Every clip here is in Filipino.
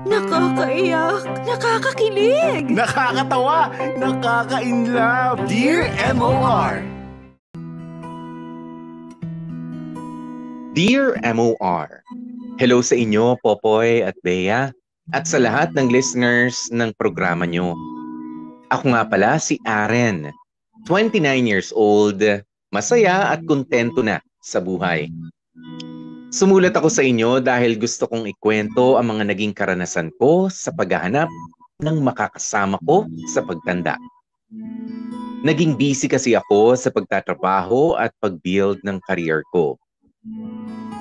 Nakakaiyak, nakakakilig, Nakakatawa, nakaka-inlove. Dear MOR. Dear MOR, hello sa inyo, Popoy at Bea, at sa lahat ng listeners ng programa nyo. Ako nga pala si Aren, 29 years old, masaya at kontento na sa buhay. Sumulat ako sa inyo dahil gusto kong ikwento ang mga naging karanasan ko sa paghahanap ng makakasama ko sa pagtanda. Naging busy kasi ako sa pagtatrabaho at pag-build ng career ko.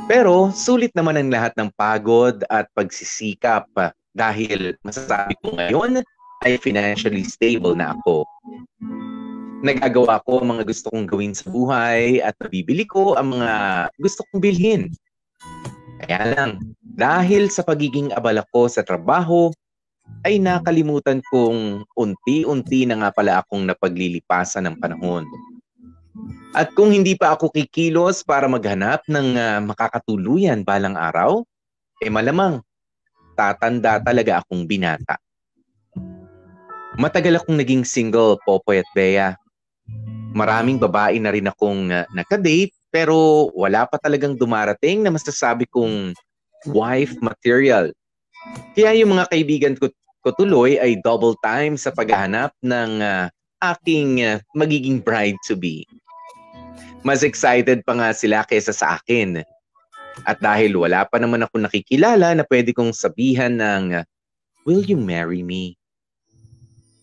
Pero sulit naman ang lahat ng pagod at pagsisikap dahil masasabi ko ngayon ay financially stable na ako. Nagagawa ko ang mga gusto kong gawin sa buhay at nabibili ko ang mga gusto kong bilhin. Kaya lang, dahil sa pagiging abala ko sa trabaho, ay nakalimutan kong unti-unti na nga pala akong napaglilipasan ng panahon. At kung hindi pa ako kikilos para maghanap ng makakatuluyan balang araw, malamang tatanda talaga akong binata. Matagal akong naging single, Popoy at Bea. Maraming babae na rin akong nakadate, pero wala pa talagang dumarating na masasabi kong wife material. Kaya yung mga kaibigan ko tuloy ay double time sa paghahanap ng aking magiging bride-to-be. Mas excited pa nga sila kaysa sa akin. At dahil wala pa naman ako nakikilala na pwede kong sabihan ng, "Will you marry me?"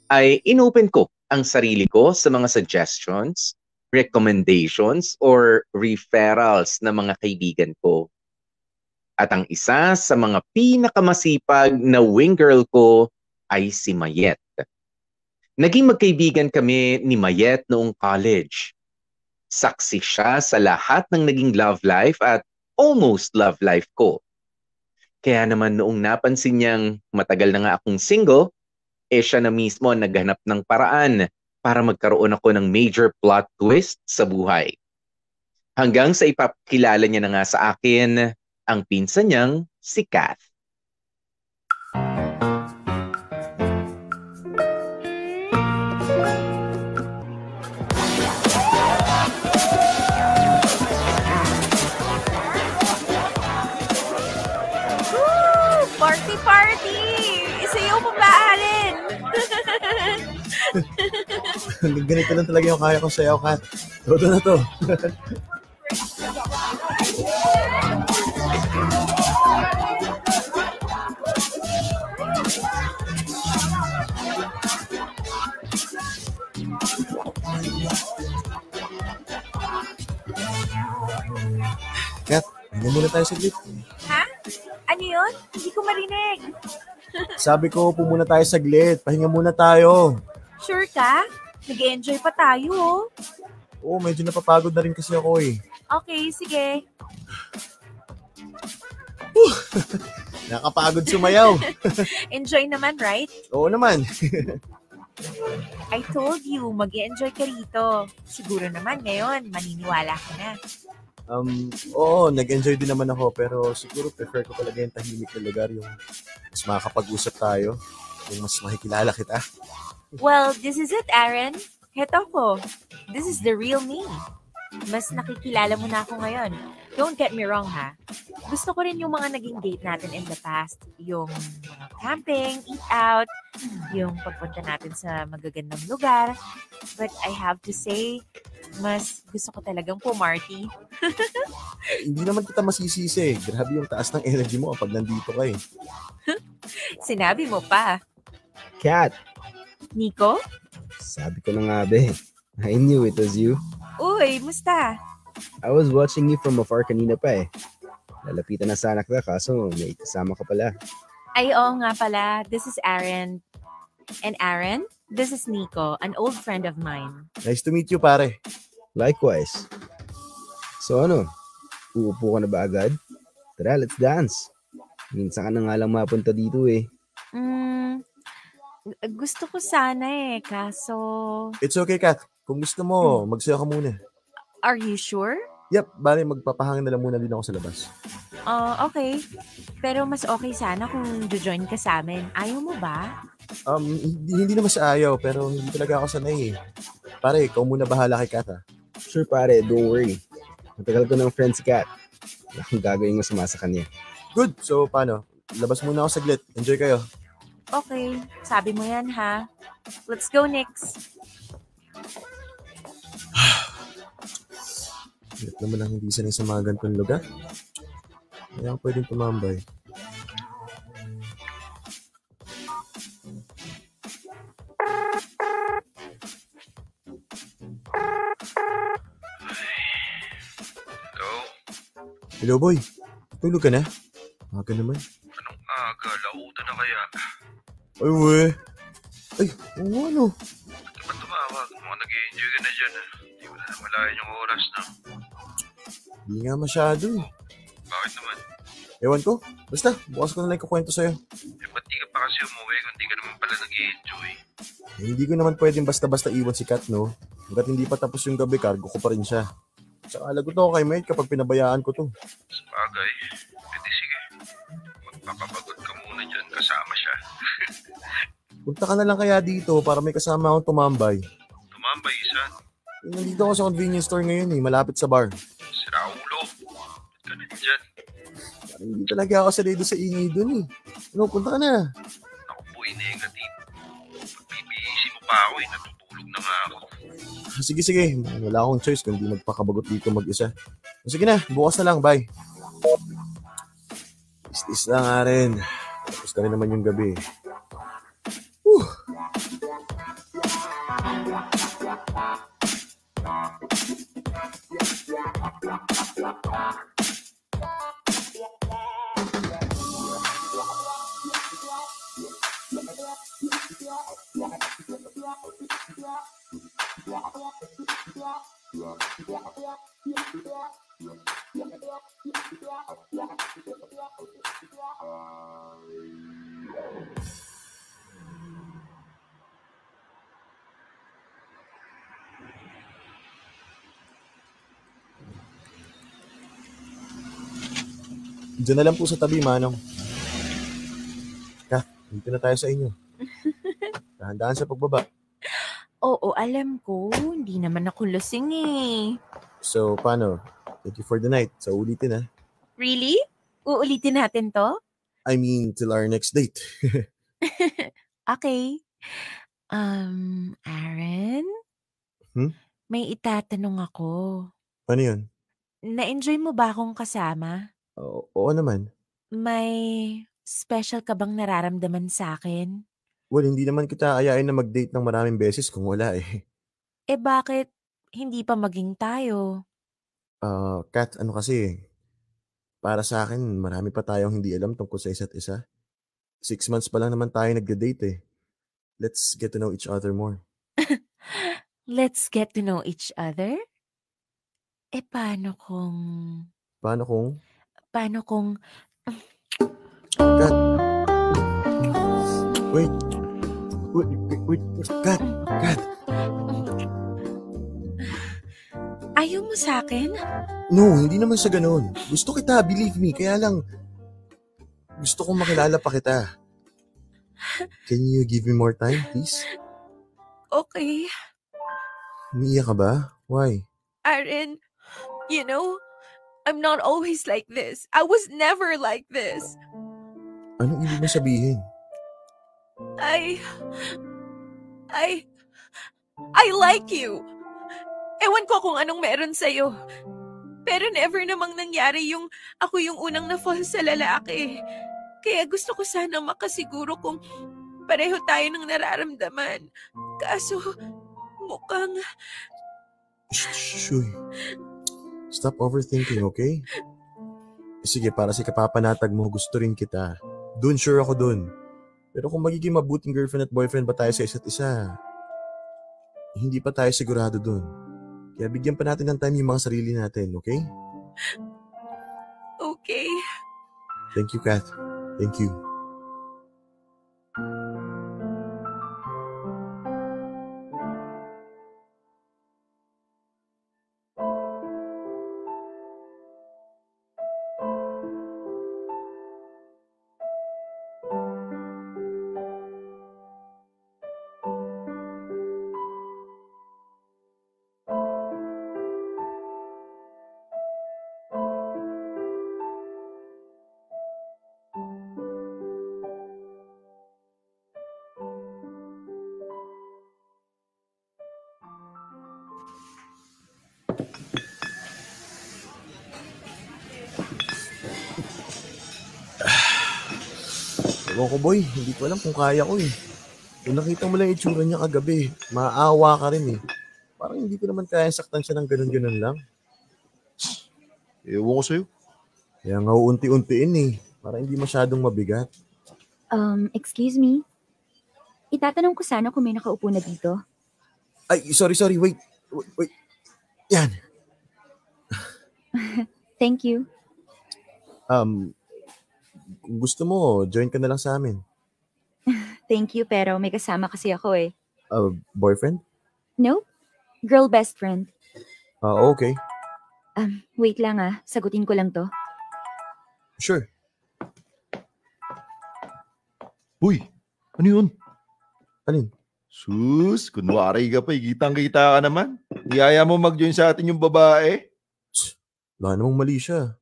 ay inopen ko ang sarili ko sa mga suggestions, recommendations, or referrals ng mga kaibigan ko. At ang isa sa mga pinakamasipag na wing girl ko ay si Mayet. Naging magkaibigan kami ni Mayet noong college. Saksi siya sa lahat ng naging love life at almost love life ko. Kaya naman noong napansin niyang matagal na nga akong single, siya na mismo ang naghanap ng paraan para magkaroon ako ng major plot twist sa buhay. Hanggang sa ipakilala niya na nga sa akin ang pinsan niyang si Kath. party party! Isayaw mo ba, Aren? Ganito lang talaga yung kaya kong sayaw, Kat. Todo na to. Kat, hindi muna tayo saglit. Ha? Ano yun? Hindi ko marinig. Sabi ko, pumuna tayo saglit. Pahinga muna tayo. Sure ka? Nag-enjoy pa tayo, oh. Oo, medyo napapagod na rin kasi ako eh. Okay, sige. Nakapagod sumayaw. Enjoy naman, right? Oo naman. I told you, mag-enjoy ka rito. Siguro naman ngayon, maniniwala ka na. Oo, nag-enjoy din naman ako, pero siguro prefer ko talaga yung tahimik na lugar, yung mas makakapag-usap tayo, yung mas makikilala kita. Well, this is it, Aaron. Heto ko. This is the real me. Mas nakikilala mo na ako ngayon. Don't get me wrong, ha? Gusto ko rin yung mga naging date natin in the past. Yung mga camping, eat out, yung pagpunta natin sa magagandang lugar. But I have to say, mas gusto ko talagang pumarty. Hindi naman kita masisisi. Grabe yung taas ng energy mo kapag nandito ka eh. Sinabi mo pa. Kat, Nico? sabi ko na nga be. I knew it was you. Uy, musta? I was watching you from afar kanina pa eh. Lalapitan na sana kita kaso may kasama ka pala. Ay, oo nga pala. This is Aaron. And Aaron, this is Nico, an old friend of mine. Nice to meet you, pare. Likewise. So ano, uupo ka na ba agad? Tara, let's dance. Minsan ka na nga lang mapunta dito eh. Gusto ko sana eh, kaso... It's okay, Kat. Kung gusto mo, magsayaw ka muna. Are you sure? Yep, bale magpapahangin na lang muna din ako sa labas. Okay. Pero mas okay sana kung join ka sa amin. Ayaw mo ba? Hindi naman sa ayaw, pero hindi talaga ako sanay eh. Pare, ikaw muna bahala kay Kat ha. Sure pare, don't worry. Matagal ko ng friend si Kat. Wala akong gagawing masama sa kanya. Good, so paano? Labas muna ako saglit. Enjoy kayo. Okay. Sabi mo yan, ha? Let's go, Nix. Hirap naman ang hindi sanay sa mga ganitong lugar. Kaya ako pwedeng tumambay. Hello boy, tulog ka na? Aga naman. Anong aga? Lauto na kaya? Ay we. Ay, oo ano. Ba't ba tumawag? Mukhang nag-i-enjoy ka na dyan. Di mo na namalayan yung oras na. Hindi nga masyado eh. Bakit naman? Ewan ko. Basta, bukas ko na lang kukwento sa'yo. Ba't di ka pa kasi umuwi kung di ka naman pala nag-i-enjoy? Hindi ko naman pwedeng basta-basta iwan si Kat, no? Hanggat hindi pa tapos yung gabi, cargo ko pa rin siya. Tsaka lagot ako kay Mate kapag pinabayaan ko to. Sa bagay. Pwede sige. Magpapapagod ka muna dyan kasama siya. Punta ka na lang kaya dito para may kasama akong tumambay. Tumambay isa. Nandito ako sa convenience store ngayon eh, malapit sa bar. Sira ulo. Ba't ka na dyan? Parang hindi talaga ako sanay doon sa ingay doon eh. Ano, punta ka na. Ako po negative. Pagbibihisi mo pa ako eh. Natutulog na nga ako. Sige, sige. Wala akong choice kundi magpakabagot dito mag-isa. Sige na, bukas na lang. Bye. Is na nga rin. Tapos na rin naman yung gabi. Whew. Diyan na lang po sa tabi, Manong. Dito na tayo sa inyo. Dahan-dahan sa pagbaba. Oo, alam ko. Hindi naman ako lasing eh. So, paano? Thank you for the night. So, ulitin ha. Really? Uulitin natin to? I mean, till our next date. Okay. Aaron? May itatanong ako. Ano yun? Na-enjoy mo ba akong kasama? Oo naman. May special ka bang nararamdaman sa akin? Well, hindi naman kita ayain na mag-date ng maraming beses kung wala eh. Eh bakit hindi pa maging tayo? Kat, ano kasi, para sa akin, marami pa tayong hindi alam tungkol sa isa't isa. 6 months pa lang naman tayo nagde-date eh. Let's get to know each other more. Let's get to know each other? Eh paano kung... Paano kung... Kat! Wait! Kat! Ayaw mo sa akin? No, hindi naman sa ganun. Gusto kita, believe me. Kaya lang, gusto kong makilala pa kita. Can you give me more time, please? Okay. Umiiyak ka ba? Why? Aaron, you know, I'm not always like this. I was never like this. Anong ibig mo sabihin? I like you. Ewan ko kung anong meron sa'yo. Pero never namang nangyari yung ako yung unang na-fall sa lalaki. Kaya gusto ko sana makasiguro kung pareho tayo ng nararamdaman. Kaso, mukhang... Shuy. Stop overthinking, okay? Sige, para sa kapapanatag mo, gusto rin kita. Dun, sure ako dun. Pero kung magiging mabuting girlfriend at boyfriend ba tayo sa isa't isa, hindi pa tayo sigurado dun. Kaya bigyan pa natin ng time yung mga sarili natin, okay? Okay. Thank you, Kat. Thank you. Ewan ko boy, hindi ko alam kung kaya ko eh. Kung nakita mo lang yung itsura niya kagabi, maawa ka rin eh. Parang hindi ko naman kaya saktan siya ng ganun-ganun lang. Ewan ko sa'yo. Kaya nga uunti-untiin eh, para hindi masyadong mabigat. Excuse me? Itatanong ko sana kung may nakaupo na dito. Ay, sorry, wait. Yan. Thank you. Kung gusto mo, join ka na lang sa amin. Thank you, pero may kasama kasi ako eh. Boyfriend? Nope. Girl best friend. Okay. Wait lang sagutin ko lang to. Sure. Uy, ano yun? Alin? Sus, kunwari ka pa, kitang-kita ka naman. Iyaya mo mag-join sa atin yung babae. Wala namang mali siya.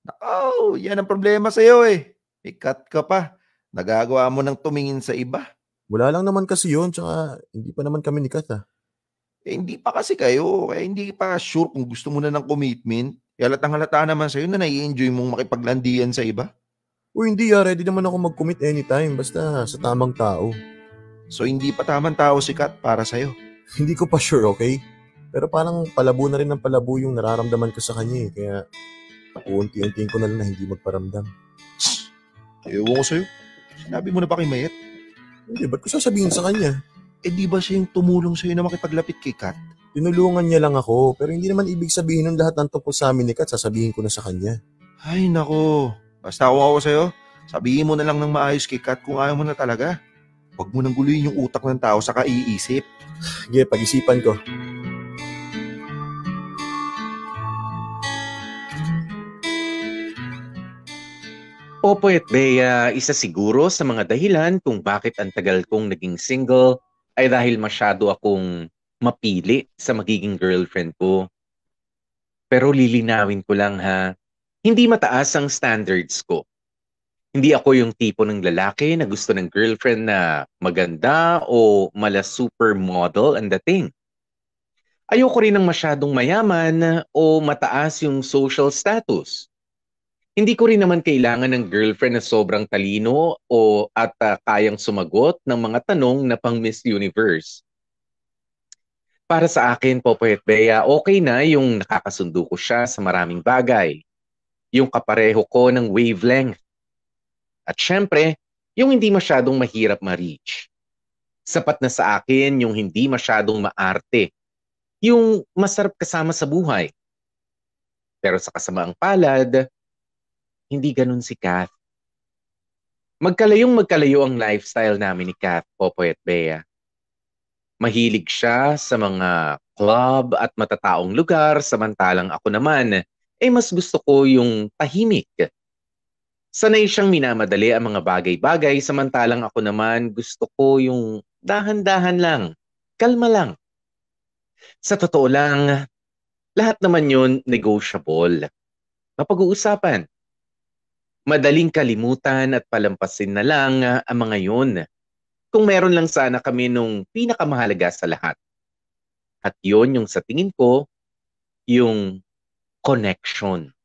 Nakaw, yan ang problema sa'yo eh. Ikat ka pa. Nagagawa mo ng tumingin sa iba. Wala lang naman kasi yun, tsaka hindi pa naman kami nikat Hindi pa kasi kayo, kaya hindi pa sure kung gusto mo na ng commitment. Halatang halata naman sa'yo na nai-enjoy mong makipaglandian sa iba. Hindi ready naman ako mag-commit anytime, basta sa tamang tao. So hindi pa tamang tao si Kat para sa'yo. Hindi ko pa sure, okay? Pero parang palabo na rin ng palabo yung nararamdaman ko sa kanya kaya uunti-untiin ko na lang na hindi magparamdam. Ewan ko sa'yo. Sinabi mo na ba kay Mayet? Hindi, ba't ko sasabihin sa kanya? Di ba siya yung tumulong sa'yo na makipaglapit kay Kat? Tinulungan niya lang ako, pero hindi naman ibig sabihin nun lahat ng tungkol sa amin ni Kat, sasabihin ko na sa kanya. Ay nako, basta ako sa'yo, sabihin mo na lang ng maayos kay Kat kung ayaw mo na talaga. Huwag mo nang guluhin yung utak ng tao sa kaiisip. Sige, pag-isipan ko. Popoy at Bea, isa siguro sa mga dahilan kung bakit ang tagal kong naging single ay dahil masyado akong mapili sa magiging girlfriend ko. Pero lilinawin ko lang hindi mataas ang standards ko. Hindi ako yung tipo ng lalaki na gusto ng girlfriend na maganda o mala supermodel ang dating. Ayoko rin ng masyadong mayaman o mataas yung social status. Hindi ko rin naman kailangan ng girlfriend na sobrang talino at kayang sumagot ng mga tanong na pang Miss Universe. Para sa akin, Popoy at Bea, okay na yung nakakasundo ko siya sa maraming bagay. Yung kapareho ko ng wavelength. At syempre, yung hindi masyadong mahirap ma-reach. Sapat na sa akin yung hindi masyadong maarte. Yung masarap kasama sa buhay. Pero sa kasamaang palad, hindi ganun si Kath. Magkalayo ang lifestyle namin ni Kath, Popoy at Bea. Mahilig siya sa mga club at matataong lugar, samantalang ako naman, mas gusto ko yung tahimik. Sanay siyang minamadali ang mga bagay-bagay, samantalang ako naman gusto ko yung dahan-dahan lang, kalma lang. Sa totoo lang, lahat naman yun negotiable. Mapag-uusapan. Madaling kalimutan at palampasin na lang ang mga yun. Kung meron lang sana kami nung pinakamahalaga sa lahat. At yun yung sa tingin ko, yung connection.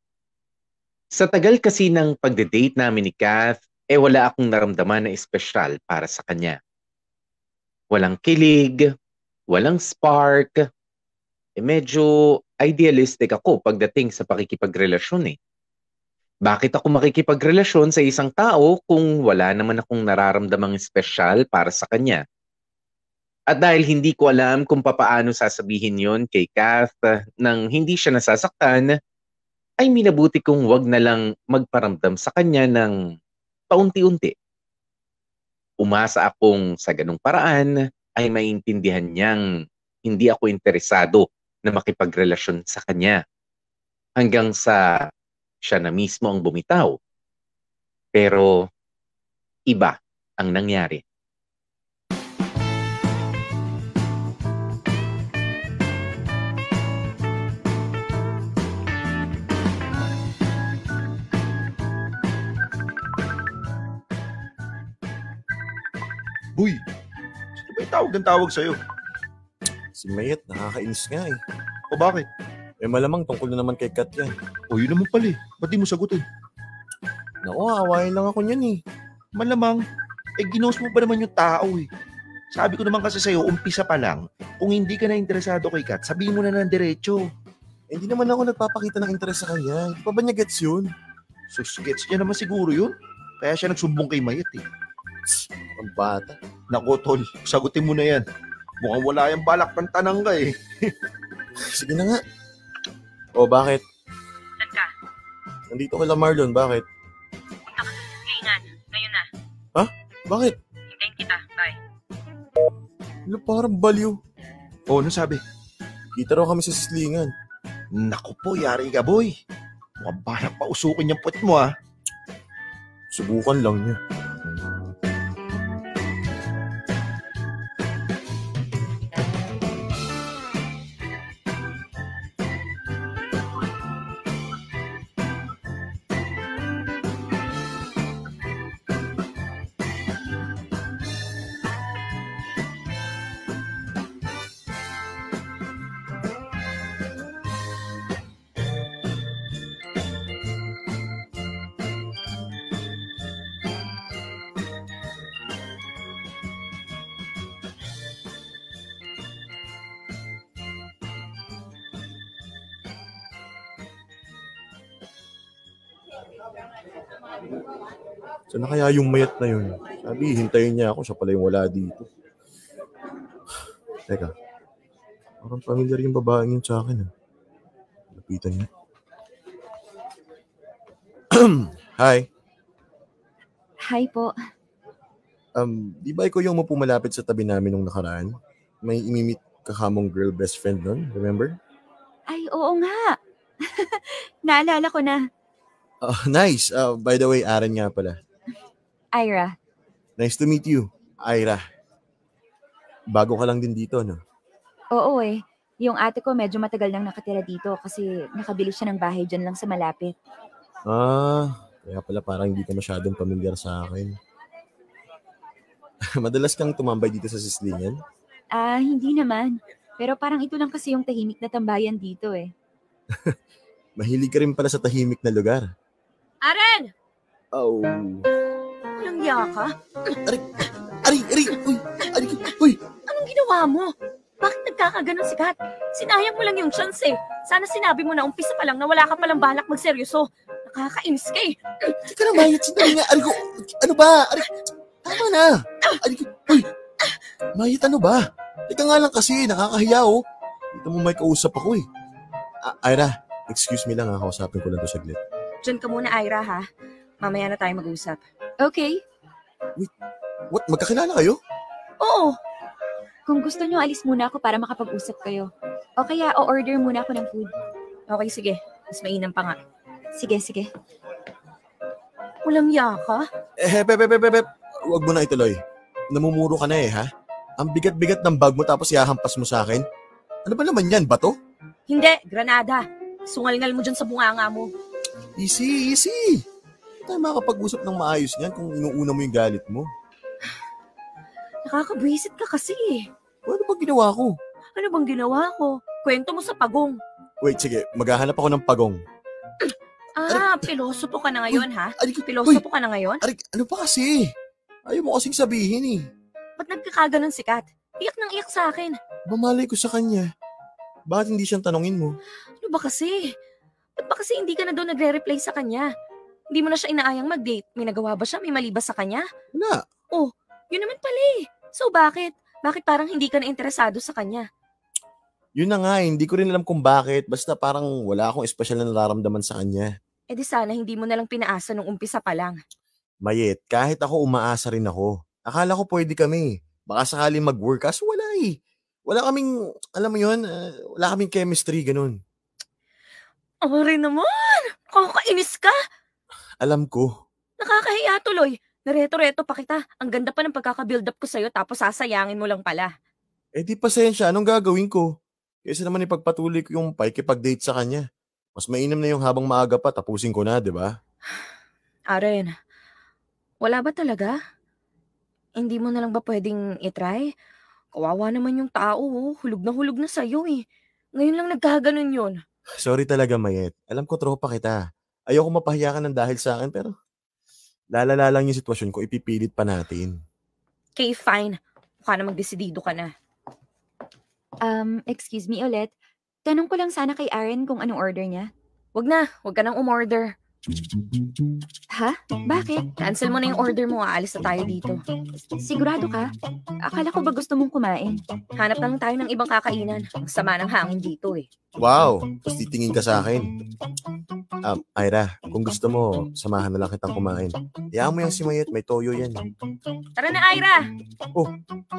Sa tagal kasi ng pagde-date namin ni Kath, wala akong naramdaman na espesyal para sa kanya. Walang kilig, walang spark. Medyo idealistic ako pagdating sa pakikipagrelasyon Bakit ako makikipagrelasyon sa isang tao kung wala naman akong nararamdamang espesyal para sa kanya? At dahil hindi ko alam kung papaano sasabihin yon kay Kath nang hindi siya nasasaktan, ay minabuti kong wag na lang magparamdam sa kanya ng paunti-unti. Umasa akong sa ganung paraan ay maintindihan niyang hindi ako interesado na makipagrelasyon sa kanya. Hanggang sa siya na mismo ang bumitaw. Pero iba ang nangyari. Uy, sino ba yung tawag sa'yo? Si Mayet, nakakainis nga O bakit? Malamang tungkol na naman kay Kat yan. O yun naman pala Ba't di mo sagutin? Naku, awayin lang ako niyan Malamang, ginost mo pa naman yung tao eh. Sabi ko naman kasi sa'yo, umpisa pa lang, kung hindi ka na interesado kay Kat, sabihin mo na ng diretso. Hindi naman ako nagpapakita ng interes sa kanya. Hindi pa ba niya gets yun? Sus, gets niya naman siguro yun. Kaya siya nagsumbong kay Mayet eh. Ang bata. Nako tol, sagutin mo na yan. Mukhang wala yung balak ng tanang ka eh. Sige na nga. O, bakit? Saan ka? Nandito ka lang, Marlon. Bakit? Punta ka sa sislingan. Ngayon na. Bakit? Hintayin kita. Bye. Ano, parang baliw. Oh, ano sabi? Kita raw kami sa sislingan. Naku po, yari ka boy. Mukhang balak pa usukin yung puwet mo ah. Subukan lang niya. Saan na kaya yung mayat na yun? Sabi, hintayin niya ako. Siya pala yung wala dito. Teka. Parang familiar yung babaeng yun sa akin. Lapitan niya. Hi. Hi po. Di ba ikaw yung pumalapit sa tabi namin nung nakaraan? May imimit kakamong girl best friend nun, remember? Ay, oo nga. Naalala ko na. Nice. By the way, Aaron nga pala. Ira. Nice to meet you, Ira. Bago ka lang din dito, no? Oo eh. Yung ate ko medyo matagal nang nakatira dito kasi nakabili siya ng bahay dyan lang sa malapit. Kaya pala parang hindi ka masyadong pamilyar sa akin. Madalas kang tumambay dito sa sislingan? Hindi naman. Pero parang ito lang kasi yung tahimik na tambayan dito eh. Mahilig ka rin pala sa tahimik na lugar. Aren! Oh. Walang iya ka? Uy! Anong ginawa mo? Bakit nagkakaganon si Kat? Sinayang mo lang yung chance eh. Sana sinabi mo na umpisa pa lang na wala ka palang balak magseryoso. Nakakainis ka eh. Teka na, Mayat. Sandali nga. Arigo, ano ba? Tama na. Arigo, uy! Mayat, ano ba? Teka nga lang kasi, nakakahiya oh. Dito mo may kausap ako eh. Ira, excuse me lang ha. Kausapin ko lang to saglit. Diyan ka muna, Ira ha. Mamaya na tayo mag-usap. Okay. What? Magkakilala kayo? Oo. Kung gusto nyo, alis muna ako para makapag-usap kayo. O kaya, o-order muna ako ng food. Okay, sige. Mas mainam pa nga. Sige, sige. Walang iya ka? Pep. Huwag mo na ituloy. Namumuro ka na eh, ha? Ang bigat-bigat ng bag mo tapos ihahampas mo sa akin? Ano ba naman yan? Bato? Hindi, granada. Sungal-ngal mo dyan sa bunganga mo. Easy. Hindi tayo makakapag-usap ng maayos niyan kung inuuna mo yung galit mo. Nakakabwisit ka kasi eh. Ano ba ginawa ko? Ano bang ginawa ko? Kwento mo sa pagong. Wait, sige. Maghahanap ako ng pagong. Pilosopo ka na ngayon ha? Uy! Pilosopo ka na ngayon? Ano pa kasi? Ayaw mo kasing sabihin eh. Ba't nagkakaganon si Kat? Iyak nang iyak sa akin. Mamalay ko sa kanya. Bakit hindi siyang tanongin mo? Ano ba kasi? Ba't ba kasi hindi ka na daw nagre-reply sa kanya? Hindi mo na siya inaayang mag-date. May nagawa ba siya? May mali ba sa kanya? Wala. Yun naman pala eh. So bakit? Bakit parang hindi ka na interesado sa kanya? Yun na nga, hindi ko rin alam kung bakit. Basta parang wala akong espesyal na nararamdaman sa kanya. Eh di sana hindi mo na lang pinaasa nung umpisa pa lang. Mayet, kahit ako umaasa rin ako. Akala ko pwede kami. Baka sakaling mag-work. Kaso wala eh. Wala kaming, alam mo yun, wala kaming chemistry, ganun. Rin naman! Kakainis ka! Alam ko. Nakakahiya tuloy. Nareto-reto pa kita. Ang ganda pa ng pagkaka-build up ko sa'yo tapos sasayangin mo lang pala. Eh di pasensya, anong gagawin ko? Kaysa naman ipagpatuloy ko yung pakikipag-date sa kanya. Mas mainam na yung habang maaga pa, tapusin ko na, di ba? Aren, wala ba talaga? Hindi mo na lang ba pwedeng itry? Kawawa naman yung tao, oh. Hulog na sa'yo eh. Ngayon lang nagkaganon yun. Sorry talaga, Mayet. Alam ko tropa kita. Ayoko mapahiya ka ng dahil sa akin, pero Lalala lang yung sitwasyon ko, ipipilit pa natin. Okay, fine. Mukha na magdesidido ka na. Excuse me ulit. Tanong ko lang sana kay Aaron kung anong order niya. Wag ka nang umorder. Ha? Bakit? Cancel mo na yung order mo, aalis na tayo dito. Sigurado ka? Akala ko ba gusto mong kumain? Hanap na lang tayo ng ibang kakainan. Ang sama ng hangin dito eh. Wow! Tapos titingin ka sa akin. Ira, kung gusto mo, samahan na lang kitang kumain. Hayaan mo yung si Mayet, may toyo yan. Tara na, Ira!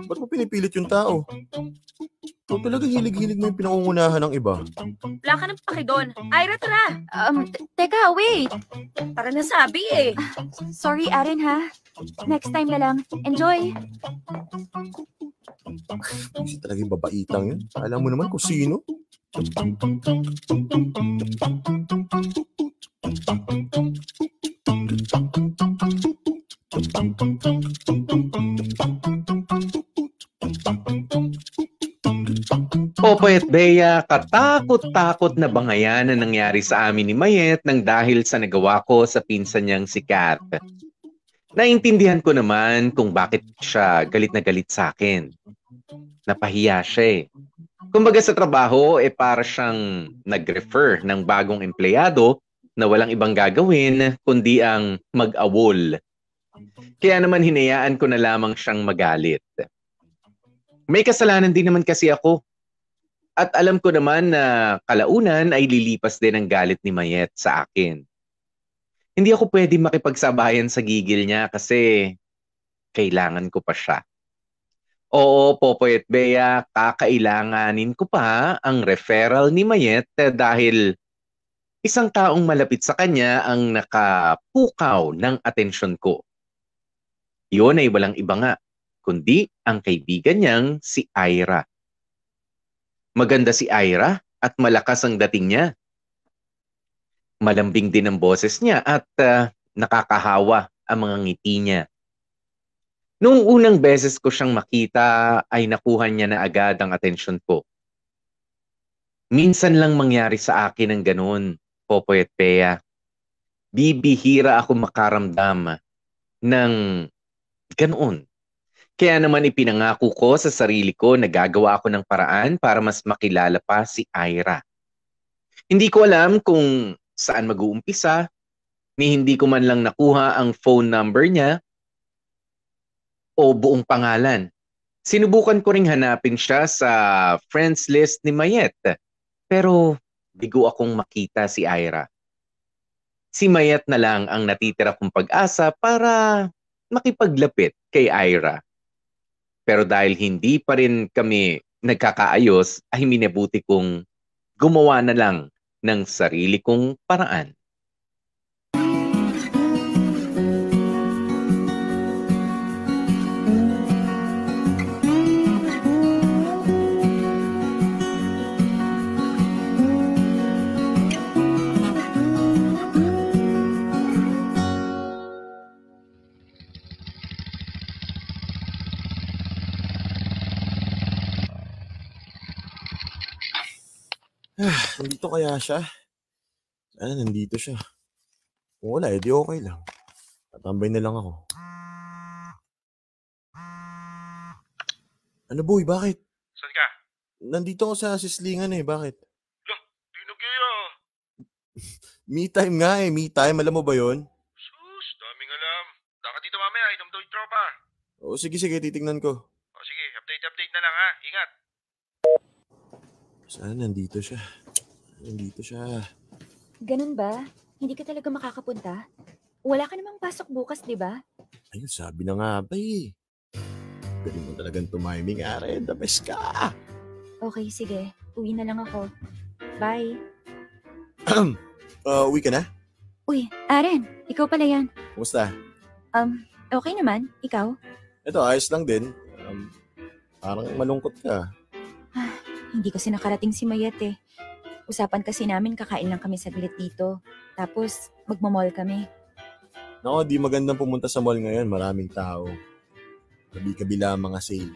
Ba't mo pinipilit yung tao? Ikaw talaga hilig-hilig mo yung pinangungunahan ng iba. Wala ka ng paki doon. Ira, tara! Teka, wait! Tara na sabi eh. Sorry, Aaron ha. Next time na lang. Enjoy! Kasi talagang babaitang yun. Alam mo naman kung sino. Popoy at Bea, katakot-takot na bangayan na nangyari sa amin ni Mayet nang dahil sa nagawa ko sa pinsan niyang si Kat. Naintindihan ko naman kung bakit siya galit na galit sa akin. Napahiya siya eh. Kumbaga sa trabaho, para siyang nag-refer ng bagong empleyado na walang ibang gagawin kundi ang mag-awol. Kaya naman hinayaan ko na lamang siyang magalit. May kasalanan din naman kasi ako. At alam ko naman na kalaunan ay lilipas din ang galit ni Mayet sa akin. Hindi ako pwede makipagsabayan sa gigil niya kasi kailangan ko pa siya. Oo, Popoy at Bea, kakailanganin ko pa ang referral ni Mayet dahil isang taong malapit sa kanya ang nakapukaw ng atensyon ko. Iyon ay walang iba nga, kundi ang kaibigan niyang si Ira. Maganda si Ira at malakas ang dating niya. Malambing din ang boses niya at nakakahawa ang mga ngiti niya. Noong unang beses ko siyang makita ay nakuha niya na agad ang atensyon ko. Minsan lang mangyari sa akin ang ganun, Popoy at Bea. Bibihira ako makaramdam ng ganoon. Kaya naman ipinangako ko sa sarili ko na gagawa ako ng paraan para mas makilala pa si Ira. Hindi ko alam kung saan mag-uumpisa, ni hindi ko man lang nakuha ang phone number niya o buong pangalan. Sinubukan ko ring hanapin siya sa friends list ni Mayet, pero bigo akong makita si Ira. Si Mayet na lang ang natitira kong pag-asa para makipaglapit kay Ira. Pero dahil hindi pa rin kami nagkakaayos, ay minabuti kong gumawa na lang ng sarili kong paraan. Nandito kaya siya? Sana nandito siya. Kung wala, edi okay lang. Tatambay na lang ako. Ano boy, bakit? Saan ka? Nandito ako sa sislingan eh, bakit? Lah, dinog kaya. Me time nga eh, me time. Alam mo ba yun? Sus, daming alam. Taka dito mamaya, inom daw yung tropa. Oo, sige, titignan ko. O sige, update na lang ha. Ingat. Sana nandito siya. Ganun ba? Hindi ka talaga makakapunta? Wala ka namang pasok bukas, di ba? Ayun, sabi na nga ba eh. Galing mo talagang tumiming, Aren. The best ka! Okay, sige. Uwi na lang ako. Bye. Uwi ka na? Uy, Aaron, ikaw pala yan. Kumusta? Okay naman. Ikaw? Ito, ayos lang din. Parang malungkot ka. Hindi kasi nakarating si Mayet eh. Usapan kasi namin kakain lang kami saglit dito. Tapos, magmamall kami. Nako, di magandang pumunta sa mall ngayon. Maraming tao. Kabi-kabila ang mga sale.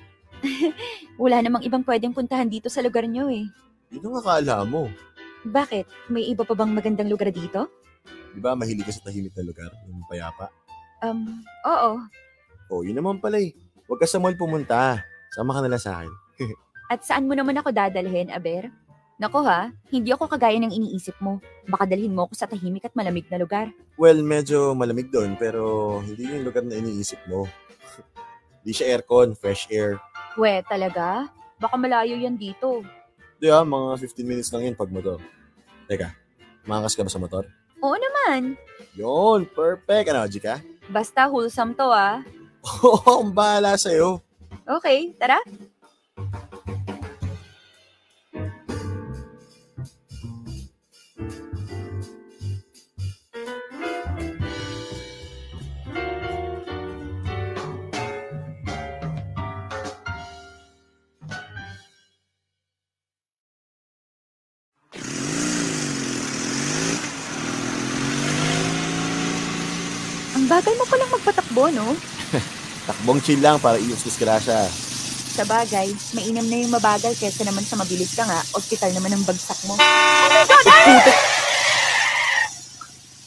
Wala namang ibang pwedeng puntahan dito sa lugar nyo eh. Yun ang akala mo. Bakit? May iba pa bang magandang lugar dito? Di ba mahilig ka sa tahimik na lugar? Yung payapa? Oo. Oh, yun naman pala eh. Huwag ka sa mall pumunta. Sama ka nila sa akin. At saan mo naman ako dadalhin, Aber? Nako ha, hindi ako kagaya ng iniisip mo. Baka dalhin mo ako sa tahimik at malamig na lugar. Well, medyo malamig doon, pero hindi yung lugar na iniisip mo. Hindi siya aircon, fresh air. We, talaga? Baka malayo yan dito. Di ah, mga 15 minutes lang yun pag motor. Teka, makas ka ba sa motor? Oo naman. Yun, perfect. Ano, Jika? Basta wholesome to ah. Oo, ang bahala sa'yo. Okay, tara. Ang bagal mo palang magpatakbo, no? Takbong chill lang para iwas disgrasya. Sa bagay, mainam na yung mabagal kesa naman sa mabilis ka nga, ospital naman ang bagsak mo.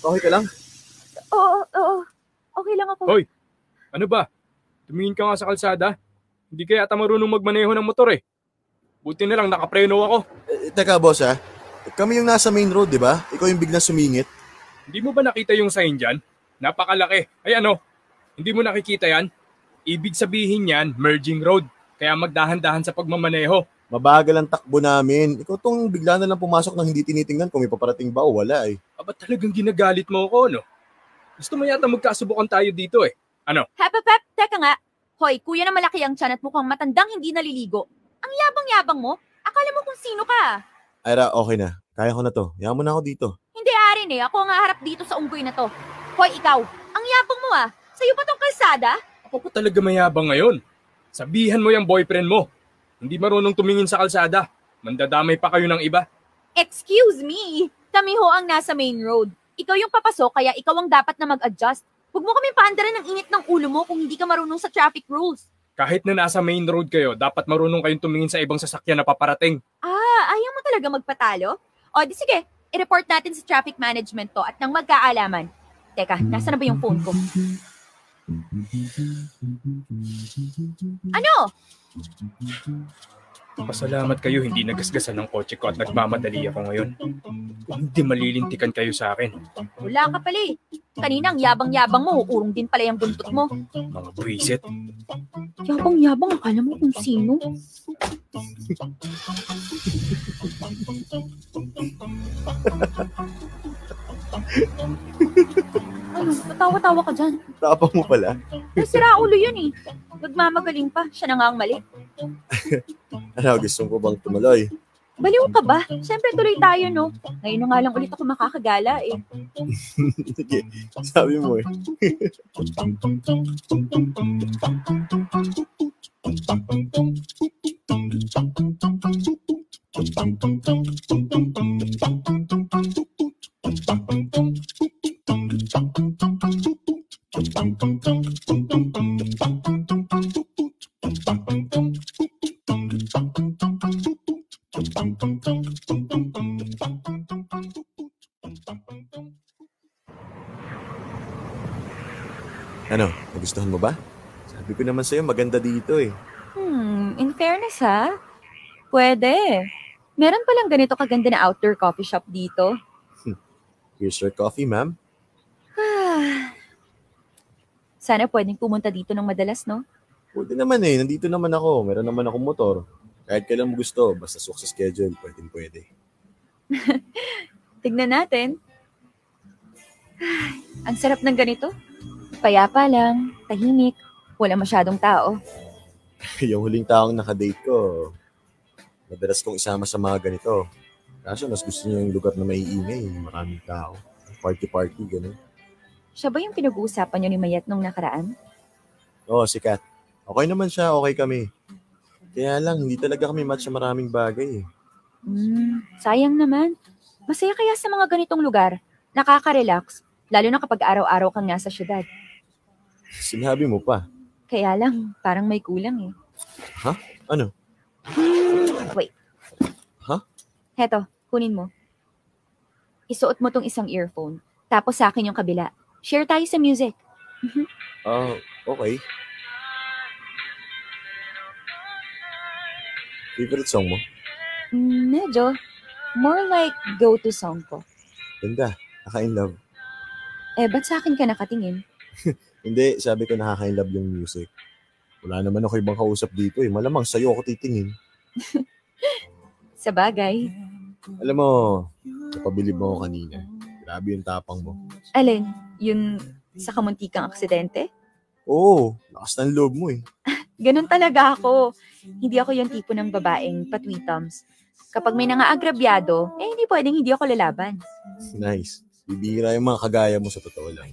Okay ka lang? Oo. Okay lang ako. Hoy, ano ba? Tumingin ka nga sa kalsada. Hindi kaya ata marunong magmaneho ng motor eh. Buti na lang nakapreno ako. Teka, boss ha. Kami yung nasa main road, di ba? Ikaw yung biglang sumingit. Hindi mo ba nakita yung sign dyan? Napakalaki. Ay ano, hindi mo nakikita yan? Ibig sabihin yan, merging road. Kaya magdahan-dahan sa pagmamaneho. Mabagal ang takbo namin. Ikaw tong bigla na lang pumasok nang hindi tinitingnan kung may paparating ba o wala eh. Aba talagang ginagalit mo ako, no? Gusto mo yata magkasubukan tayo dito eh. Ano? Hep, teka nga. Hoy, kuya na malaki ang tiyan at mukhang matandang hindi naliligo. Ang yabang-yabang mo? Akala mo kung sino ka? Ira, okay na. Kaya ko na to. Yaman mo na ako dito. Hindi arin eh. Ako nga harap dito sa unggoy na to. Hoy, ikaw. Ang yabang mo ah. Sa'yo ba tong kalsada? Ako pa talaga mayabang ngayon. Sabihan mo yung boyfriend mo. Hindi marunong tumingin sa kalsada. Mandadamay pa kayo ng iba. Excuse me. Kami ho ang nasa main road. Ikaw yung papasok kaya ikaw ang dapat na mag-adjust. Huwag mo kami paandaran ng init ng ulo mo kung hindi ka marunong sa traffic rules. Kahit na nasa main road kayo, dapat marunong kayong tumingin sa ibang sasakyan na paparating. Ayaw mo talaga magpatalo? O di sige, i-report natin sa traffic management to at nang magkaalaman. Teka, nasa na ba yung phone ko? Ano? Pasalamat kayo hindi nagasgasan ng kotse ko at nagmamadali ako ngayon. Kung hindi malilintikan kayo sa akin. Wala ka pala eh. Kanina ang yabang-yabang mo, urong din pala yung buntot mo. Mga buwisit. Yabang-yabang, akala mo kung sino? Ano, matawa-tawa ka dyan. Tapang mo pala. Ay, sira ulo yun eh. Nagmamagaling pa, siya na nga ang mali. Ano, gusto ko bang tumuloy? Baliw ka ba? Siyempre tuloy tayo, no? Ngayon na nga lang ulit ako makakagala eh. Sige, sabi mo eh. Ano, nagustuhan mo ba? Sabi ko naman sa'yo, maganda dito eh. In fairness ha, pwede. Meron palang ganito kaganda na outdoor coffee shop dito. Here's your coffee, ma'am. Sana pwedeng pumunta dito ng madalas, no? Pwede naman eh, nandito naman ako. Meron naman akong motor. Kahit kailan mo gusto, basta suwak sa schedule, pwede. Tignan natin. Ang sarap ng ganito. Payapa lang, tahimik, wala masyadong tao. Yung huling taong nakadate ko, madalas kong isama sa mga ganito. Kaso mas gusto niya yung lugar na may ingay, maraming tao. Party-party, gano'n. Siya ba yung pinag-uusapan niyo ni Mayet nung nakaraan? Oo, si Kat. Okay naman siya, okay kami. Kaya lang, hindi talaga kami match sa maraming bagay eh. Sayang naman. Masaya kaya sa mga ganitong lugar. Nakaka-relax, lalo na kapag araw-araw kang nasa syudad. Sinabi mo pa. Kaya lang, parang may kulang eh. Ha? Ano? Wait. Ha? Heto, kunin mo. Isuot mo tong isang earphone, tapos sa akin yung kabila. Share tayo sa music. Okay. Favorite song mo? Medyo. More like go-to song ko. Ganda. Naka-in love. Ba't sa akin ka nakatingin? Hindi, sabi ko nakaka-in love yung music. Wala naman ako ibang kausap dito eh. Malamang sa'yo ako titingin. Sa bagay. Alam mo, napabilib mo ako kanina. Grabe yung tapang mo. Alin? Yun sa kamuntikang aksidente? Oo, lakas ng loob mo eh. Ganun talaga ako. Hindi ako yung tipo ng babaeng patwitams. Kapag may nangaagrabyado, hindi pwedeng hindi ako lalaban. Nice. Bibihira yung mga kagaya mo sa totoo lang.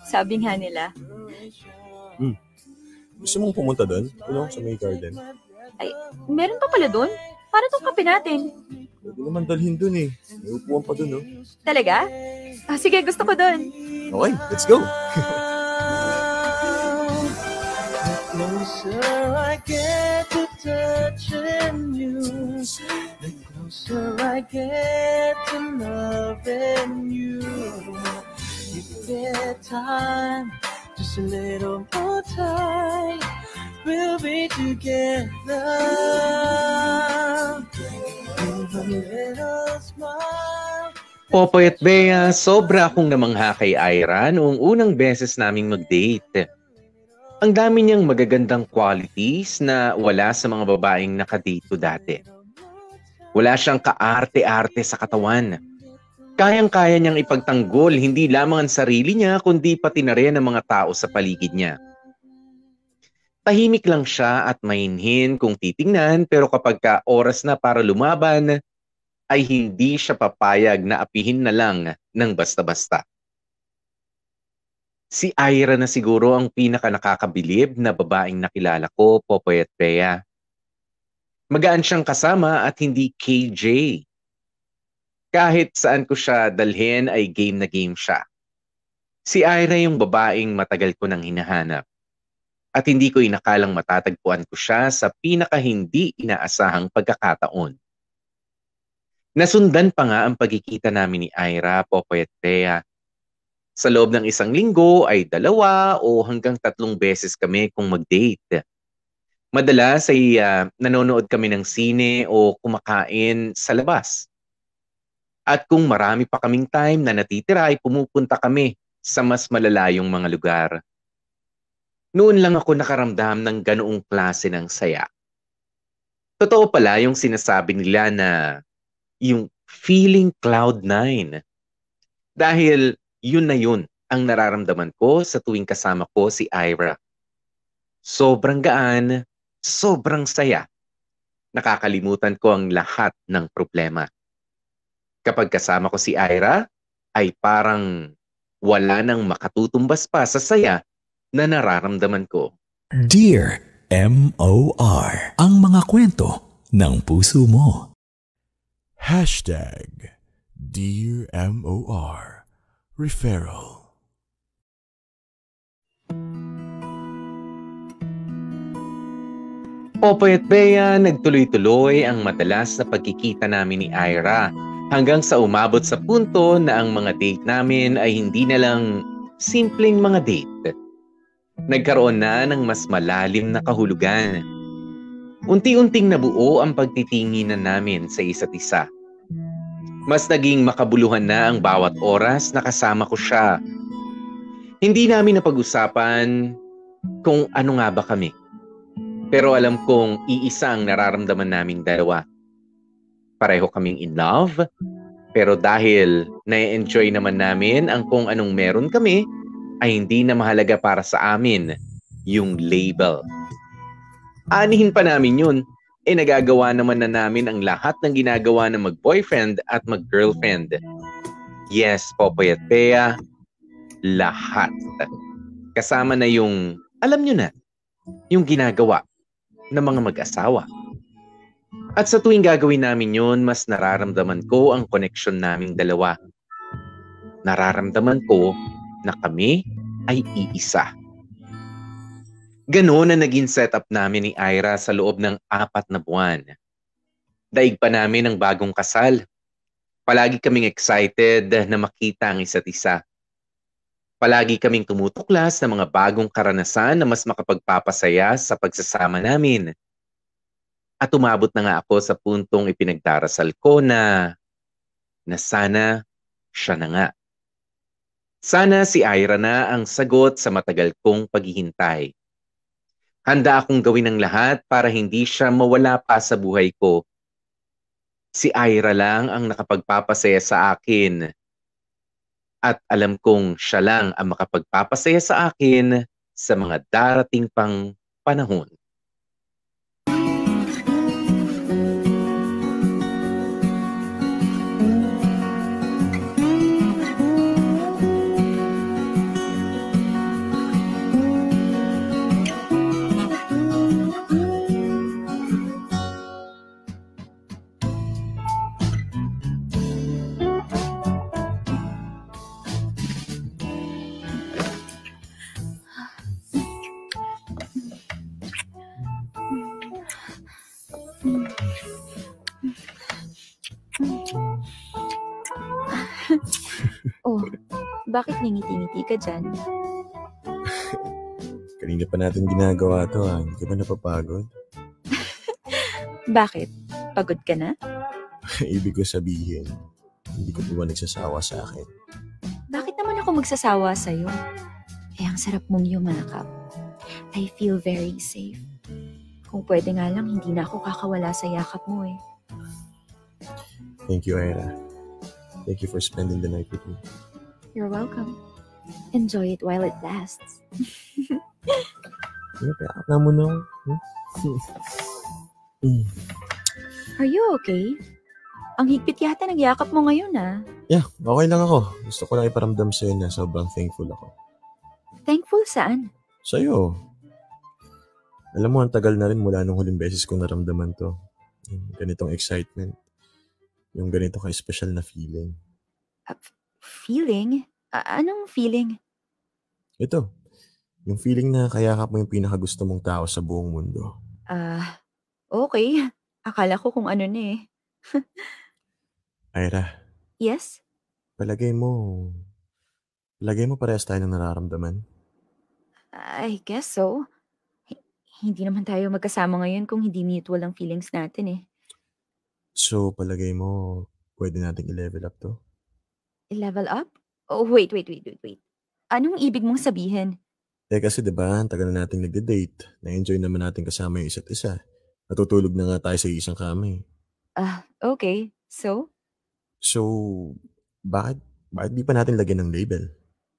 Sabi nga nila. Gusto mong pumunta doon? Sa May Garden? Ay, meron pa pala doon? Para itong kape natin. Pwede naman dalhin doon eh. May upuan pa doon, Talaga? Sige, gusto ko doon. Okay, let's go! The closer I get to touching you, the closer I get to loving you. If there's time, just a little more time, we'll be together. With a little smile. Popoy at Bea, sobra akong namangha kay Ira noong unang beses naming mag-date. Ang dami niyang magagandang qualities na wala sa mga babaeng nakadate ko dati. Wala siyang kaarte-arte sa katawan. Kayang-kaya niyang ipagtanggol hindi lamang ang sarili niya kundi pati na rin ang mga tao sa paligid niya. Tahimik lang siya at mainhin kung titingnan pero kapag ka oras na para lumaban, ay hindi siya papayag na apihin na lang ng basta-basta. Si Ira na siguro ang pinaka-nakakabilib na babaeng nakilala ko, Popoy at Bea. Magaan siyang kasama at hindi KJ. Kahit saan ko siya dalhin ay game na game siya. Si Ira yung babaeng matagal ko nang hinahanap. At hindi ko inakalang matatagpuan ko siya sa pinaka-hindi inaasahang pagkakataon. Nasundan pa nga ang pagkikita namin ni Ira, Popoy at Bea. Sa loob ng 1 linggo ay 2 o hanggang 3 beses kami kung mag-date. Madalas ay nanonood kami ng sine o kumakain sa labas. At kung marami pa kaming time na natitira ay pumupunta kami sa mas malalayong mga lugar. Noon lang ako nakaramdam ng ganoong klase ng saya. Totoo pala yung sinasabi nila na yung feeling cloud 9. Dahil yun na yun ang nararamdaman ko sa tuwing kasama ko si Ira. Sobrang gaan, sobrang saya. Nakakalimutan ko ang lahat ng problema. Kapag kasama ko si Ira, ay parang wala nang makatutumbas pa sa saya na nararamdaman ko. Dear M.O.R. Ang mga kwento ng puso mo. Dear M.O.R. Referral. Popoy at Bea, nagtuloy-tuloy ang madalas na pagkikita namin ni Ira hanggang sa umabot sa punto na ang mga date namin ay hindi na lang simpleng mga date. Nagkaroon na ng mas malalim na kahulugan. Unti-unting nabuo ang pagtitinginan namin sa isa't isa. Mas naging makabuluhan na ang bawat oras na kasama ko siya. Hindi namin napag-usapan kung ano nga ba kami. Pero alam kong iisa ang nararamdaman naming dalawa. Pareho kaming in love, pero dahil na-enjoy naman namin ang kung anong meron kami, ay hindi na mahalaga para sa amin yung label. Anihin pa namin yun. Nagagawa naman na namin ang lahat ng ginagawa ng mag-boyfriend at mag-girlfriend. Yes, Popoy at Bea, lahat. Kasama na yung, alam nyo na, yung ginagawa ng mga mag-asawa. At sa tuwing gagawin namin yun, mas nararamdaman ko ang connection naming dalawa. Nararamdaman ko na kami ay iisa. Ganoon na naging setup namin ni Ira sa loob ng 4 na buwan. Daig pa namin ang bagong kasal. Palagi kaming excited na makita ang isa't isa. Palagi kaming tumutuklas ng mga bagong karanasan na mas makapagpapasaya sa pagsasama namin. At umabot na nga ako sa puntong ipinagdarasal ko na sana siya na nga. Sana si Ira na ang sagot sa matagal kong paghihintay. Handa akong gawin ang lahat para hindi siya mawala pa sa buhay ko. Si Ira lang ang nakapagpapasaya sa akin. At alam kong siya lang ang makapagpapasaya sa akin sa mga darating pang panahon. Oh, bakit ngingiti-ngiti ka dyan? Kanina pa natin ginagawa to ha. Hindi ka ba napapagod? Bakit? Pagod ka na? Ibig ko sabihin, hindi ko ba nagsasawa sa akin? Bakit naman ako magsasawa sa'yo? Eh, ang sarap mong yumakap. I feel very safe. Kung pwede nga lang, hindi na ako kakawala sa yakap mo eh. Thank you, Ira. Thank you for spending the night with me. You're welcome. Enjoy it while it lasts. Yakap na mo na. Are you okay? Ang higpit yata ng yakap mo ngayon ah. Yeah, okay lang ako. Gusto ko lang iparamdam sa'yo na sobrang thankful ako. Thankful saan? Sa'yo. Alam mo, ang tagal na rin mula nung huling beses kong naramdaman to. Yung ganitong excitement. Yung ganito ka-special na feeling. Feeling? Anong feeling? Ito. Yung feeling na kayakap mo yung pinakagusto mong tao sa buong mundo. Okay. Akala ko kung ano na eh. Ira. Yes? Palagay mo parehas tayo ng nararamdaman? I guess so. Hindi naman tayo magkasama ngayon kung hindi mutual ang feelings natin eh. So, palagay mo, pwede nating i-level up to? I-level up? Oh, wait. Anong ibig mong sabihin? Kasi diba, ang tagal na nating nagde-date. Na-enjoy naman natin kasama yung isa't isa. Natutulog na nga tayo sa isang kama eh. Okay. So? So, bakit di pa natin lagyan ng label?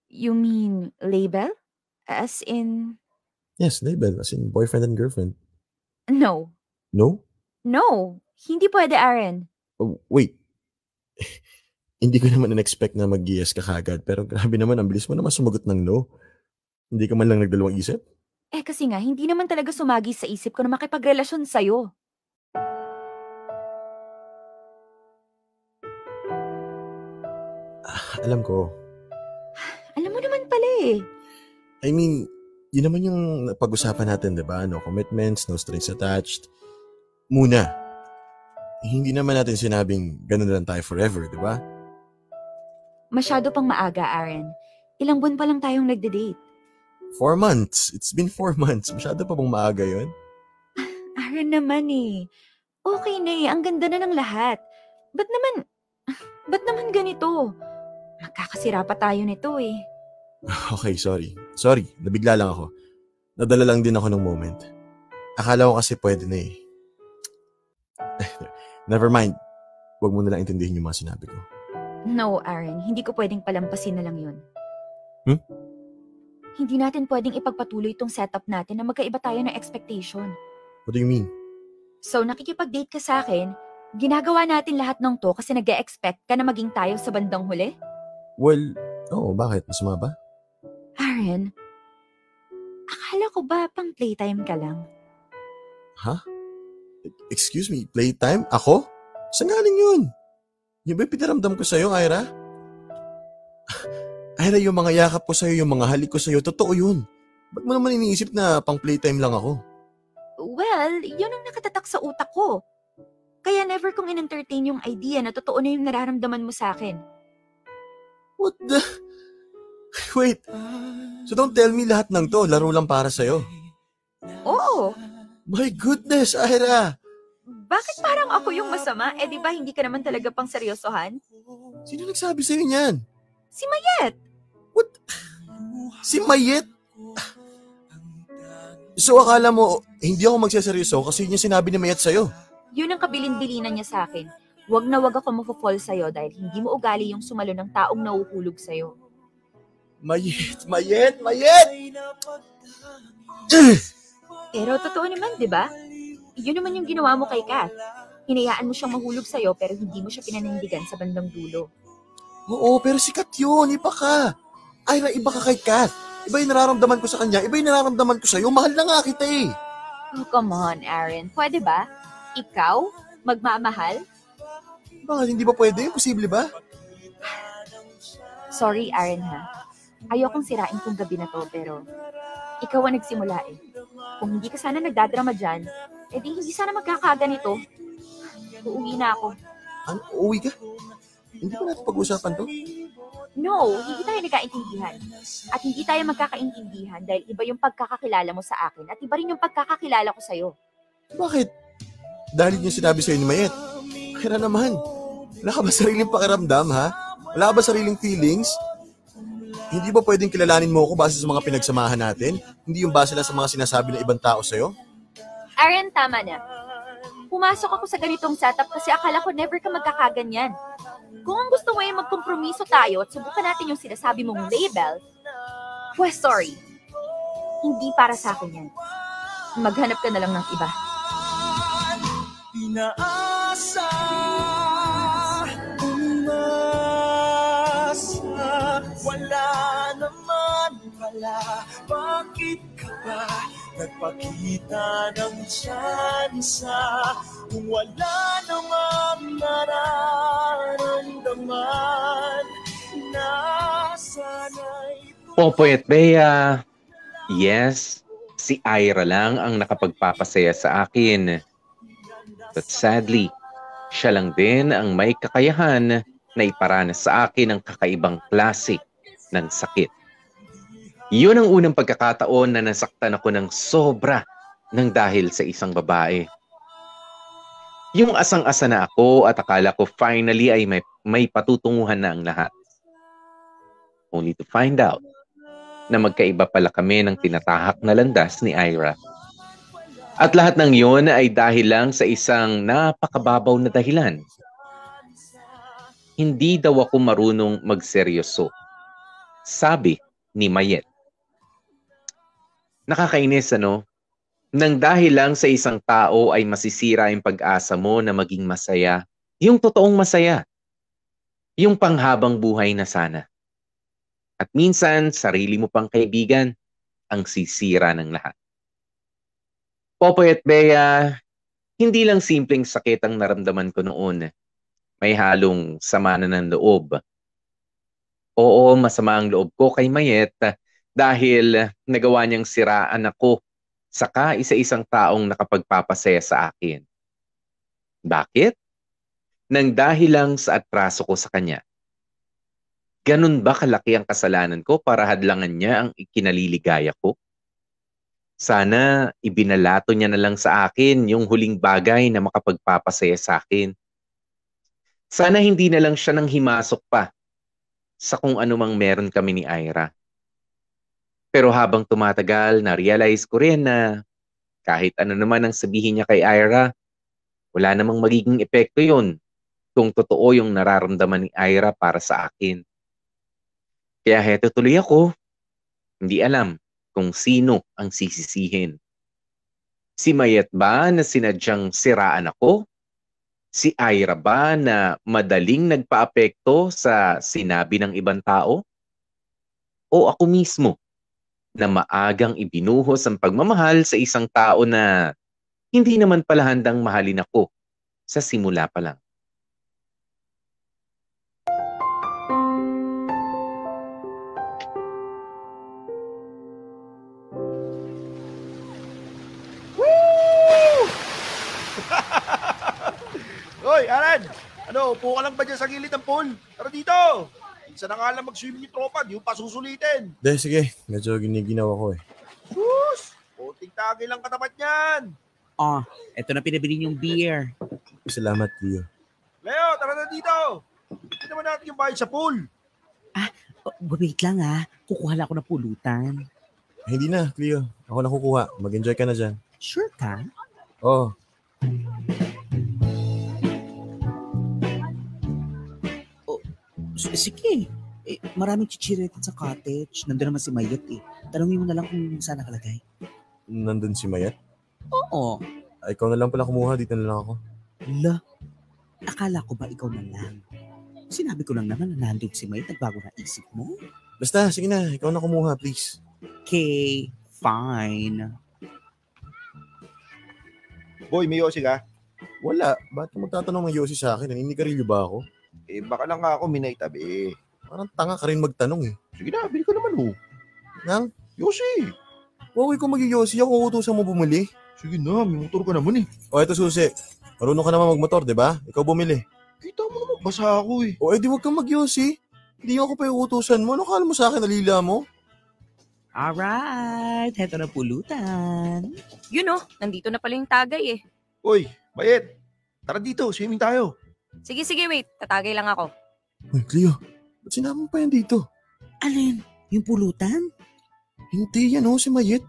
You mean label? As in? Yes, label. As in boyfriend and girlfriend. No. No? No. Hindi pwede, Aaron. Oh, wait. Hindi ko naman in-expect na mag-yes ka kagad. Pero grabe naman, ang bilis mo naman sumagot ng no. Hindi ka man lang nagdalawang isip? Kasi nga, hindi naman talaga sumagi sa isip ko na makipagrelasyon sa'yo. Alam ko. Alam mo naman pala eh. I mean, yun naman yung pag-usapan natin, diba? No commitments, no strings attached. Muna, hindi naman natin sinabing ganun lang tayo forever, diba? Masyado pang maaga, Aaron. Ilang buwan pa lang tayong nagde-date. 4 months. It's been 4 months. Masyado pa bang maaga yun? Aaron naman eh. Okay na eh. Ang ganda na ng lahat. Ba't naman ganito? Magkakasira pa tayo nito eh. Okay, sorry. Sorry, nabigla lang ako. Nadala lang din ako ng moment. Akala ko kasi pwede na eh. Never mind. Huwag mo na lang intindihin yung mga sinabi ko. No, Aaron. Hindi ko pwedeng palampasin na lang yun. Hindi natin pwedeng ipagpatuloy itong setup natin na magkaiba tayo ng expectation. What do you mean? So, nakikipag-date ka sa akin, ginagawa natin lahat ng to kasi nag-e-expect ka na maging tayo sa bandang huli? Well, bakit? Masama ba? Aaron, akala ko ba pang playtime ka lang? Ha? Excuse me, playtime? Ako? Saan galing yun? Yung ba pinaramdam ko sa'yo, Ira? Ira, yung mga yakap ko sa'yo, yung mga halik ko sa'yo, totoo yun. Ba't mo naman iniisip na pang playtime lang ako? Well, yun ang nakatatak sa utak ko. Kaya never kong in-entertain yung idea na totoo na yung nararamdaman mo sa akin. What the? Wait, so don't tell me lahat ng to, laro lang para sa'yo. Oo. My goodness, Ira! Bakit parang ako yung masama? Eh di ba hindi ka naman talaga pang seryosohan? Sino nagsabi sa'yo niyan? Si Mayet! What? Si Mayet? So akala mo, hindi ako magseseryoso kasi yun yung sinabi ni Mayet sa'yo? Yun ang kabilin-bilinan niya sa akin. Wag na wag ako mafo-fall sa'yo dahil hindi mo ugali yung sumalo ng taong nahuhulog sa'yo. Mayet! Pero totoo naman, di ba? Yun naman yung ginawa mo kay Kath. Hinayaan mo siyang mahulog sa'yo pero hindi mo siya pinanindigan sa bandang dulo. Oo, pero si Kath yun. Iba ka. Ira, iba ka kay Kath. Iba yung nararamdaman ko sa kanya. Iba yung nararamdaman ko sa'yo. Mahal na nga kita eh. Oh, come on, Aaron. Pwede ba? Ikaw? Magmamahal? Bakit hindi ba pwede? Posible ba? Sorry, Aaron ha. Ayokong sirain tong gabi na to pero ikaw ang nagsimula eh. Kung hindi ka sana nagdadrama dyan, edi hindi sana magkakaganito. Uuwi na ako. Ano? Uuwi ka? Hindi ba natin pag-usapan to? No, hindi tayo nagkaintindihan. At hindi tayo magkakaintindihan dahil iba yung pagkakakilala mo sa akin at iba rin yung pagkakakilala ko sa'yo. Bakit? Dahil yung sinabi sa'yo ni Mayet. Kaya naman, wala ka ba sariling pakiramdam ha? Wala ka ba sariling feelings? Hindi ba pwedeng kilalanin mo ako base sa mga pinagsamahan natin? Hindi yung base lang sa mga sinasabi ng ibang tao sa'yo? Aaron, tama na. Pumasok ako sa ganitong setup kasi akala ko never ka magkakaganyan. Kung ang gusto mo ay magkompromiso tayo at subukan natin yung sinasabi mong label, well, sorry. Hindi para sa akin yan. Maghanap ka na lang ng iba. Pinaasa, umasa, wala naman pala. Bakit ka ba nagpakita ng tsansa kung wala namang nararamdaman na sana'y... Popoy at Bea, yes, si Ira lang ang nakapagpapasaya sa akin. But sadly, siya lang din ang may kakayahan na iparanas sa akin ang kakaibang klase ng sakit. Yun ang unang pagkakataon na nasaktan ako ng sobra ng dahil sa isang babae. Yung asang-asa na ako at akala ko finally ay may patutunguhan na ang lahat. Only to find out na magkaiba pala kami ng tinatahak na landas ni Ira. At lahat ng yun ay dahil lang sa isang napakababaw na dahilan. Hindi daw ako marunong magseryoso. Sabi ni Mayet. Nakakainis, ano? Nang dahil lang sa isang tao ay masisira yung pag-asa mo na maging masaya. Yung totoong masaya. Yung panghabang buhay na sana. At minsan, sarili mo pang kaibigan ang sisira ng lahat. Popoy at Bea, hindi lang simpleng sakit ang naramdaman ko noon. May halong sama na ng loob. Oo, masama ang loob ko kay Mayet dahil nagawa niyang siraan ako saka isa-isang taong nakapagpapasaya sa akin. Bakit? Nang dahil lang sa atraso ko sa kanya. Ganun ba kalaki ang kasalanan ko para hadlangan niya ang ikinaliligaya ko? Sana ibinalato niya na lang sa akin yung huling bagay na makapagpapasaya sa akin. Sana hindi na lang siya nang himasok pa sa kung anumang meron kami ni Ira. Pero habang tumatagal, na-realize ko rin na kahit ano naman ang sabihin niya kay Ira, wala namang magiging epekto yun kung totoo yung nararamdaman ni Ira para sa akin. Kaya heto tuloy ako, hindi alam kung sino ang sisisihin. Si Mayet ba na sinadyang siraan ako? Si Ira ba na madaling nagpaapekto sa sinabi ng ibang tao? O ako mismo na maagang ibinuhos ang pagmamahal sa isang tao na hindi naman pala handang mahalin ako sa simula pa lang? Hoy, Aran! Ano, upo ka lang ba dyan sa gilid ng pool? Tara dito! Isa na nga lang mag-swimming yung tropa, di yung pasusulitin. Sige. Medyo giniginaw ako eh. Sus! Konting tagay lang katapat niyan. Oh, eto na pinabili yung beer. Salamat, Leo. Leo, tara na dito. Hindi naman natin yung bayad sa pool. Wait lang kukuha lang ako ng pulutan. Hindi na, Leo. Ako na kukuha. Mag-enjoy ka na dyan. Sure ka? Oo. Sige. Maraming chichiretan sa cottage. Nandun naman si Mayet Tanungin mo na lang kung saan nakalagay. Nandun si Mayet? Oo. Ikaw na lang pala kumuha. Dito na lang ako. Akala ko ba ikaw na lang? Sinabi ko lang naman na nandun si Mayet. Nagbago na isip mo. Basta, sige na. Ikaw na kumuha, please. Okay, fine. Boy, may yosi ka? Wala. Ba't ka magtatanong ng yosi sa akin? Naninigarilyo ba ako? Baka lang ako minaitabi. Parang tanga ka rin magtanong Sige na, bili ka naman Nang? Yosi. Huwag ko mag-yosi. Ako utusan mo bumili. Sige na, may motor ka naman O, eto susi. Marunong ka naman magmotor, di ba? Ikaw bumili. Kita mo naman, basa ako O, edi huwag kang mag-yosi. Hindi ako pa yung utusan mo. Ano kala mo sa akin, nalila mo? Alright, heto na pulutan. Nandito na pala yung tagay Uy, Mayet. Tara dito, swimming tayo. Sige, wait. Tatagay lang ako. Uy, Cleo. Ba't sinama mo pa yan dito? Alin? Yung pulutan? Hindi yan si Mayet.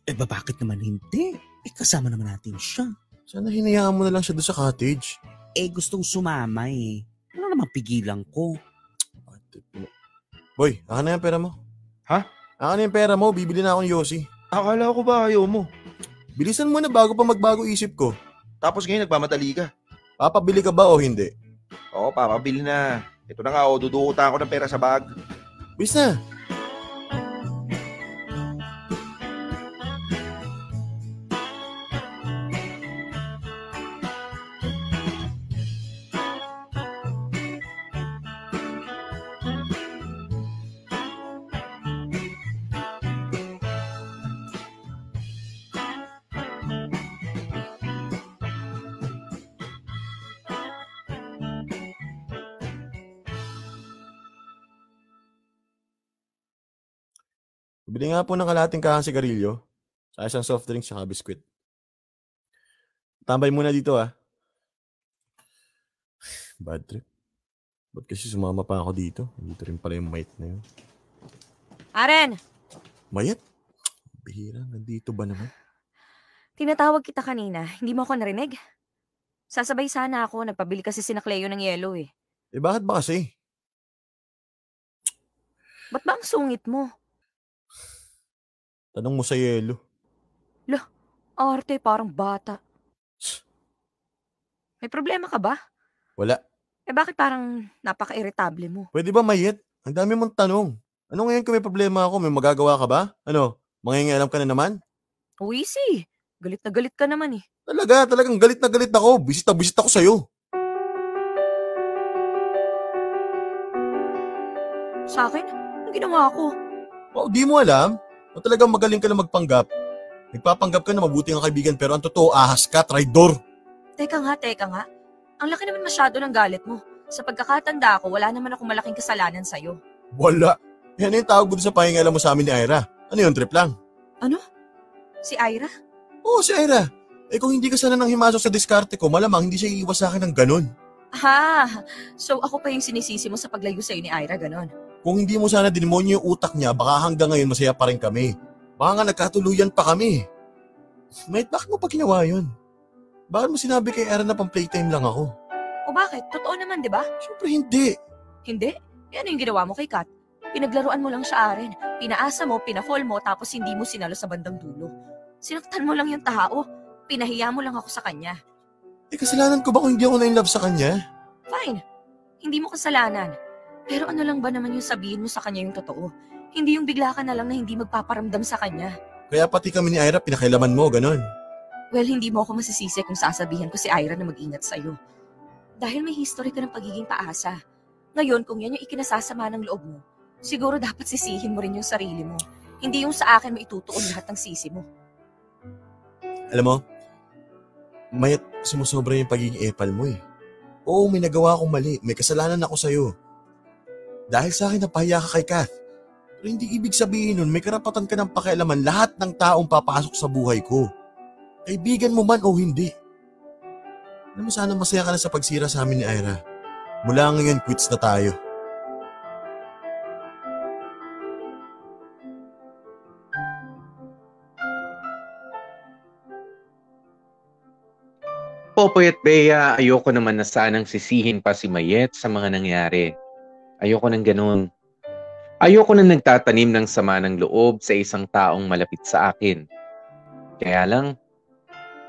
Bakit naman hindi? Kasama naman natin siya. Sana hinayaan mo na lang siya doon sa cottage. Gustong sumama Ano naman pigilan ko? Boy, akin na yung pera mo. Ha? Akin na yung pera mo, bibili na akong yosi. Akala ko ba ayaw mo? Bilisan mo na bago pa magbago isip ko. Tapos ngayon nagmamadali ka. Papabili ka ba o hindi? Oo, papabili na. Ito na nga, dudukutan ako ng pera sa bag. Bis na. Bili nga po ng kalahating kahang sigarilyo, sa isang soft drink saka biskwit. Tambay muna dito Bad trip. Ba't kasi sumama pa ako dito? Dito rin pala yung Mayet na yun. Aren! Mayet? Bihira, nandito ba naman? Tinatawag kita kanina. Hindi mo ako narinig? Sasabay sana ako. Nagpabili kasi si Cleo ng yelo Bakit ba kasi? Ba't ba ang sungit mo? Tanong mo sa yelo. Arte, parang bata. May problema ka ba? Wala. Bakit parang napaka-irritable mo? Pwede ba, Mayet? Ang dami mong tanong. Ano ngayon kung may problema ako? May magagawa ka ba? Mangingialam ka na naman? Easy. Galit na galit ka naman Talagang galit na galit ako. Bisit ako sa'yo. Sa akin? Anong ginawa ko? Di mo alam? O talagang magaling ka na magpanggap? Nagpapanggap ka na mabuti ang kaibigan pero ang totoo ahas ka, traidor. Teka nga. Ang laki naman masyado ng galit mo. Sa pagkakatanda ko, wala naman akong malaking kasalanan sa'yo. Wala. Yan yung tawag mo sa pahingalan mo sa amin ni Ira. Ano yun, trip lang? Ano? Si Ira? Oo, si Ira. Kung hindi ka sana nang himasok sa diskarte ko, malamang hindi siya iiwas sa akin ng ganun. So ako pa yung sinisisi mo sa paglayo sa'yo ni Ira, ganon? Kung hindi mo sana dinimonyo yung utak niya, baka hanggang ngayon masaya pa rin kami. Baka nga nagkatuluyan pa kami. Mate, bakit mo pa ginawa yun? Bakit mo sinabi kay Aaron na pang playtime lang ako? O bakit? Totoo naman, di ba? Siyempre hindi. Hindi? Ano yung ginawa mo kay Kat? Pinaglaruan mo lang siya, Aaron. Pinaasa mo, pinafall mo, tapos hindi mo sinalo sa bandang dulo. Sinaktan mo lang yung tao. Pinahiya mo lang ako sa kanya. Kasalanan ko ba kung hindi ako na-inlove sa kanya? Fine. Hindi mo kasalanan. Pero ano lang ba naman yung sabihin mo sa kanya yung totoo? Hindi yung bigla ka na lang na hindi magpaparamdam sa kanya. Kaya pati kami ni Ira pinakailaman mo, ganon. Well, hindi mo ako masisisi kung sasabihan ko si Ira na mag-ingat sa'yo. Dahil may history ka ng pagiging paasa. Ngayon, kung yan yung ikinasasama ng loob mo, siguro dapat sisihin mo rin yung sarili mo. Hindi yung sa akin mo itutuon lahat ng sisi mo. Alam mo, Mayet, sumusobra yung pagiging epal mo Oo, may nagawa akong mali. May kasalanan ako sa'yo. Dahil sa akin napahiya ka kay Kath. Pero hindi ibig sabihin nun may karapatan ka ng pakialaman lahat ng taong papasok sa buhay ko. Kaibigan mo man o hindi. Alam mo, sana masaya ka na sa pagsira sa amin ni Ira. Mula ngayon, quits na tayo. Popoy at Bea, ayoko naman na sanang sisihin pa si Mayet sa mga nangyari. Ayoko nang ganun. Ayoko nang nagtatanim ng sama ng loob sa isang taong malapit sa akin. Kaya lang,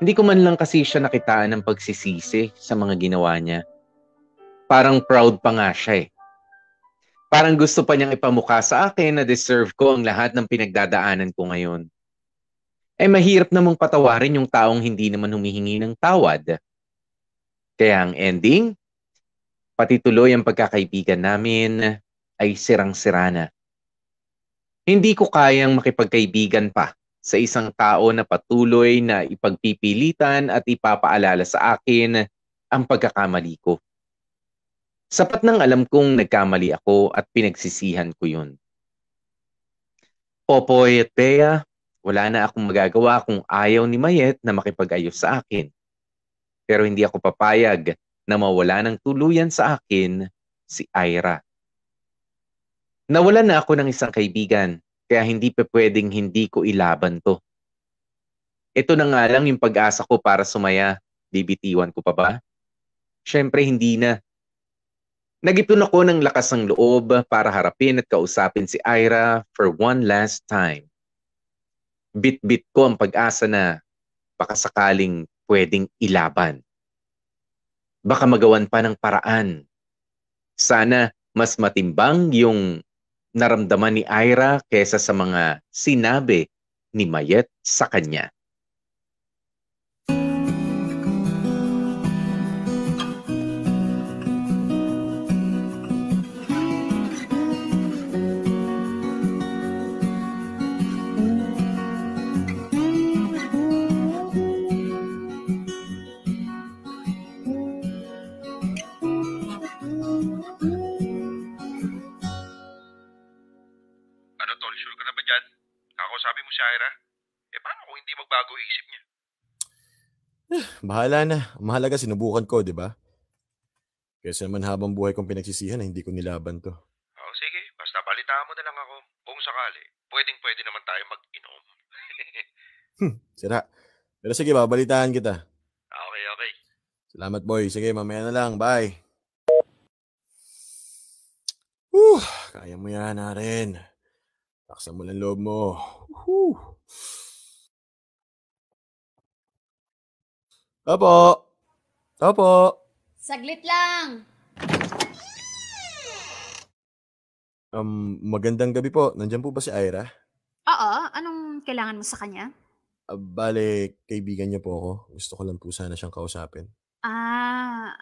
hindi ko man lang kasi siya nakitaan ng pagsisisi sa mga ginawa niya. Parang proud pa nga siya eh. Parang gusto pa niyang ipamukha sa akin na deserve ko ang lahat ng pinagdadaanan ko ngayon. Mahirap namang patawarin yung taong hindi naman humihingi ng tawad. Kaya ang ending, pati tuloy ang pagkakaibigan namin ay sirang-sira na. Hindi ko kayang makipagkaibigan pa sa isang tao na patuloy na ipagpipilitan at ipapaalala sa akin ang pagkakamali ko. Sapat nang alam kong nagkamali ako at pinagsisihan ko yun. Popoy at Bea, wala na akong magagawa kung ayaw ni Mayet na makipag-ayos sa akin. Pero hindi ako papayag na mawala ng tuluyan sa akin si Ira. Nawalan na ako ng isang kaibigan, kaya hindi pa pwedeng hindi ko ilaban to. Ito na nga lang yung pag-asa ko para sumaya. Bibitiwan ko pa ba? Syempre hindi na. Nag-ipon ako ng lakas ng loob para harapin at kausapin si Ira for one last time. Bit-bit ko ang pag-asa na baka sakaling pwedeng ilaban. Baka magawan pa ng paraan. Sana mas matimbang yung naramdaman ni Ira kesa sa mga sinabi ni Mayet sa kanya. Sabi mo si Ira, paano kung hindi magbago isip niya? Bahala na. Mahalaga sinubukan ko, di ba? Kesa naman habang buhay kong pinagsisihan na hindi ko nilaban to. Sige, basta balitaan mo na lang ako. Kung sakali, pwedeng-pwede naman tayo mag-inom. Sira. Pero sige, babalitaan kita. Okay. Salamat, boy. Sige, mamaya na lang. Bye. Kaya mo yan, Aren. Taksan mo lang loob mo. Opo. Saglit lang. Magandang gabi po. Nandiyan po ba si Ira? Oo, anong kailangan mo sa kanya? Bale, kaibigan niya po ako. Gusto ko lang po sana siyang kausapin.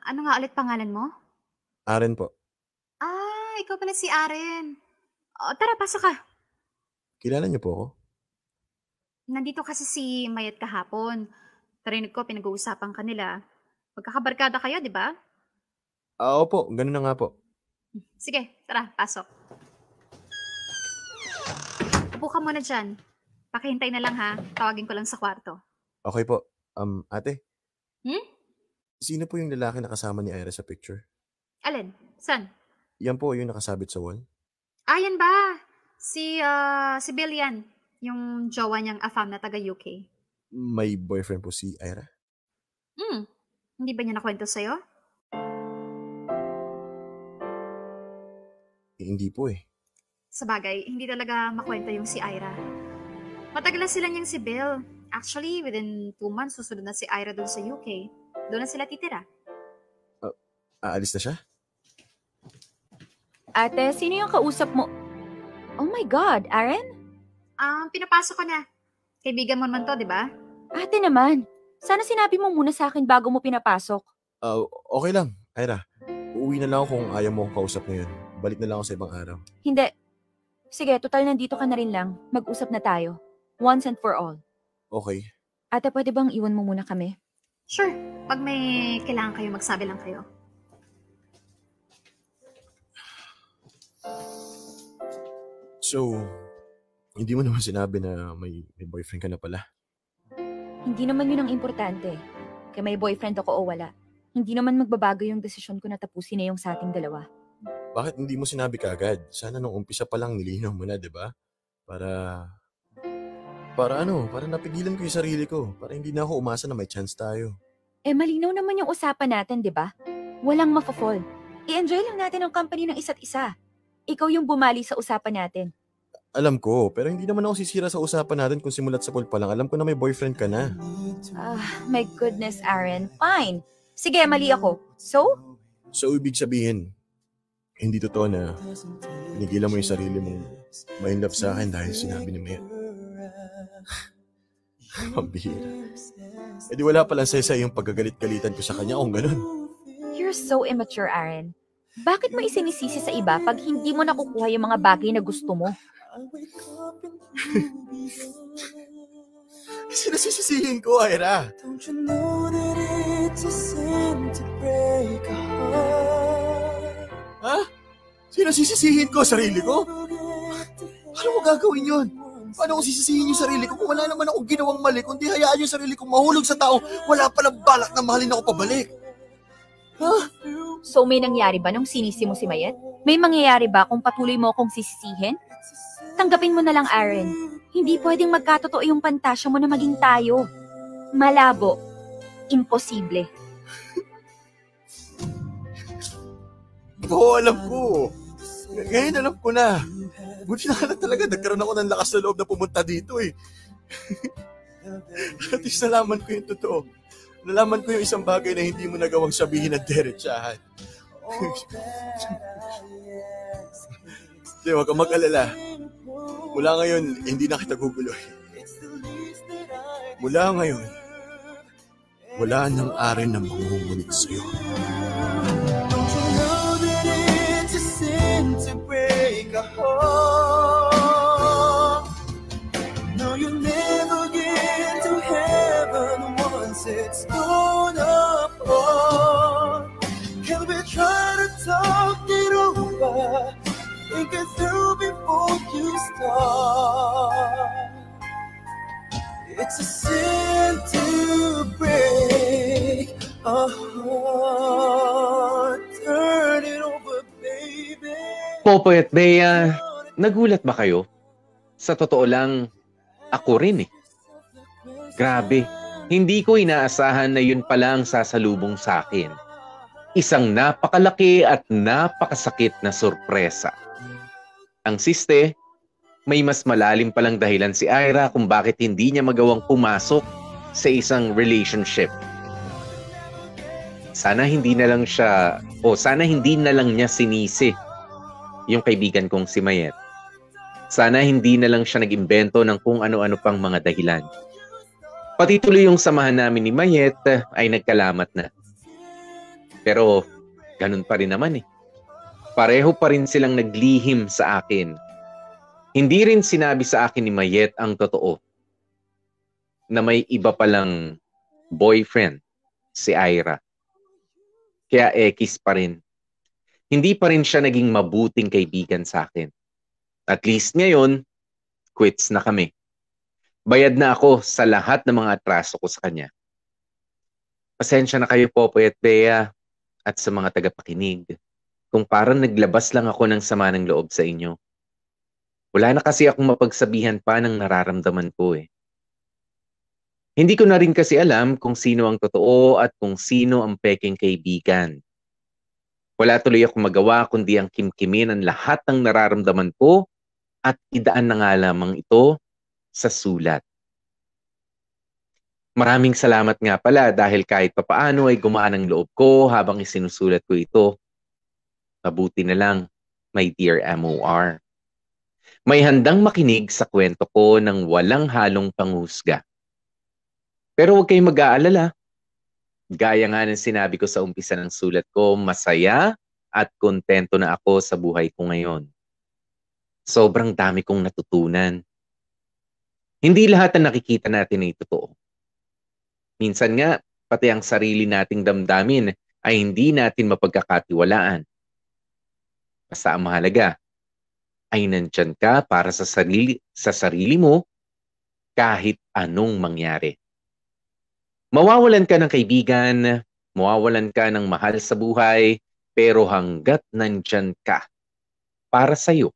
Ano nga ulit pangalan mo? Aren po. Ikaw pala si Aren. Tara, pasok ka. Kilala niyo po ako? Nandito kasi si Mayet kahapon. Narinig ko, pinag-uusapan ka nila. Magkakabarkada kayo, di ba? Opo, ganun na nga po. Sige, tara, pasok. Upo ka muna dyan. Pakihintay na lang ha. Tawagin ko lang sa kwarto. Okay po. Ate? Hmm? Sino po yung lalaki na kasama ni Ira sa picture? Alin? San? Yan po yung nakasabit sa wall. Yan ba? Si Bill yan. Yung jowa niyang afam na taga UK. May boyfriend po si Ira? Hindi ba niya nakwento sa'yo? Hindi po eh. Sabagay, hindi talaga makwento yung si Ira. Matagal na sila niyang si Bill. Actually, within 2 months, susunod na si Ira doon sa UK. Doon na sila titira. Aalis na siya? Ate, sino yung kausap mo? Oh my God, Aren? Pinapasok ko na. Kaibigan mo naman to, di ba? Ate naman, sana sinabi mo muna sa akin bago mo pinapasok. Okay lang, Ira. Uuwi na lang ako kung ayaw mo akong kausap ngayon. Balik na lang ako sa ibang araw. Hindi. Sige, total nandito ka na rin lang. Mag-usap na tayo. Once and for all. Okay. Ate, pwede bang iwan mo muna kami? Sure. Pag may kailangan kayo, magsabi lang kayo. So, hindi mo naman sinabi na may boyfriend ka na pala. Hindi naman yun ang importante. Kaya may boyfriend ako o wala. Hindi naman magbabago yung desisyon ko na tapusin na yung sa ating dalawa. Bakit hindi mo sinabi kaagad? Sana nung umpisa pa lang nilinaw mo na, di ba? Para napigilan ko yung sarili ko. Para hindi na ako umasa na may chance tayo. Malinaw naman yung usapan natin, di ba? Walang mafo-fall. I-enjoy lang natin ang company ng isa't isa. Ikaw yung bumali sa usapan natin. Alam ko, pero hindi naman ako sisira sa usapan natin kung simulat sa pool pa lang. Alam ko na may boyfriend ka na. My goodness, Aaron. Fine. Sige, mali ako. So, ibig sabihin, hindi totoo na pinigilan mo yung sarili mong may love sa akin dahil sinabi ni Maya. Pambihira. Di wala palang sa yung pagkagalit-galitan ko sa kanya kung ganun. You're so immature, Aaron. Bakit mo isinisisi sa iba pag hindi mo nakukuha yung mga bagay na gusto mo? Sinasisisihin ko, Ira. Don't you know that it's a sin to break a heart? Ha? Sinasisisihin ko sarili ko? Ano mo gagawin yun? Paano ko sisisihin yung sarili ko kung wala naman akong ginawang mali, kundi hayaan yung sarili kong mahulog sa tao, wala palang balak na mahalin ako pabalik? Ha? So may nangyari ba nung sinisi mo si Mayet? May mangyayari ba kung patuloy mo akong sisisihin? Tanggapin mo na lang, Aaron. Hindi pwedeng magkatotoo yung pantasya mo na maging tayo. Malabo. Imposible. Oo, alam ko. Ngayon alam ko na. Buti na lang talaga, nagkaroon ako ng lakas na loob na pumunta dito eh. At least nalaman ko yung totoo. Nalaman ko yung isang bagay na hindi mo nagawang sabihin at diretsahan. Hindi, huwag kang mag-alala. Mula ngayon, hindi na kita guguloy. Mula ngayon, wala nang Aaron na mangungulit sa'yo. Don't you know that it's a sin to break a heart? No, you'll never get to heaven once it's torn apart. Can we try to talk it over? Think it through before you start. It's a sin to break a heart. Turn it over, baby. Popoy at Bea, nagulat ba kayo? Sa totoo lang, ako rin eh. Grabe, hindi ko inaasahan na yun pala ang sasalubong sa akin. Isang napakalaki at napakasakit na sorpresa. Ang siste, may mas malalim palang dahilan si Ira kung bakit hindi niya magawang pumasok sa isang relationship. Sana hindi na lang niya sinisi yung kaibigan kong si Mayet. Sana hindi na lang siya nag-imbento ng kung ano-ano pang mga dahilan. Pati tuloy yung samahan namin ni Mayet ay nagkalamat na. Pero ganun pa rin naman eh. Pareho pa rin silang naglihim sa akin. Hindi rin sinabi sa akin ni Mayet ang totoo na may iba palang boyfriend si Ira. Kaya ekis pa rin. Hindi pa rin siya naging mabuting kaibigan sa akin. At least ngayon, quits na kami. Bayad na ako sa lahat ng mga atraso ko sa kanya. Pasensya na kayo, Popoy at Bea, at sa mga tagapakinig, kung parang naglabas lang ako ng sama ng loob sa inyo. Wala na kasi akong mapagsabihan pa ng nararamdaman ko eh. Hindi ko na rin kasi alam kung sino ang totoo at kung sino ang peking kaibigan. Wala tuloy akong magawa kundi ang kimkimin ang lahat ng nararamdaman ko at idaan na nga lamang ito sa sulat. Maraming salamat nga pala dahil kahit papaano ay gumaan ang loob ko habang isinusulat ko ito. Mabuti na lang, my dear MOR. May handang makinig sa kwento ko ng walang halong panghusga. Pero huwag kayong mag-aalala. Gaya nga ng sinabi ko sa umpisa ng sulat ko, masaya at kontento na ako sa buhay ko ngayon. Sobrang dami kong natutunan. Hindi lahat na nakikita natin ay totoo. Minsan nga, pati ang sarili nating damdamin ay hindi natin mapagkakatiwalaan. Basta ang mahalaga, ay nandyan ka para sa sarili mo kahit anong mangyari. Mawawalan ka ng kaibigan, mawawalan ka ng mahal sa buhay, pero hanggat nandyan ka para sa'yo,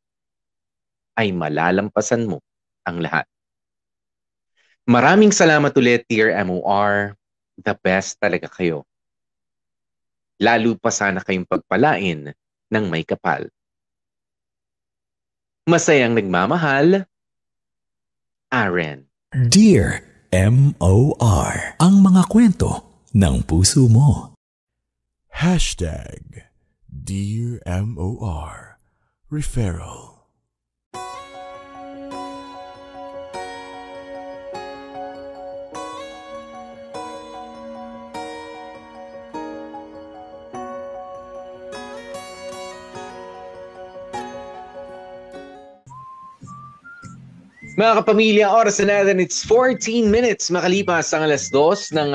ay malalampasan mo ang lahat. Maraming salamat ulit, Dear MOR. The best talaga kayo. Lalo pa sana kayong pagpalain ng may kapal. Masayang nagmamahal, Aren. Dear MOR, ang mga kwento ng puso mo. Hashtag Dear MOR Referral. Mga kapamilya, oras na natin, it's 14 minutes makalipas ang 2:00 ng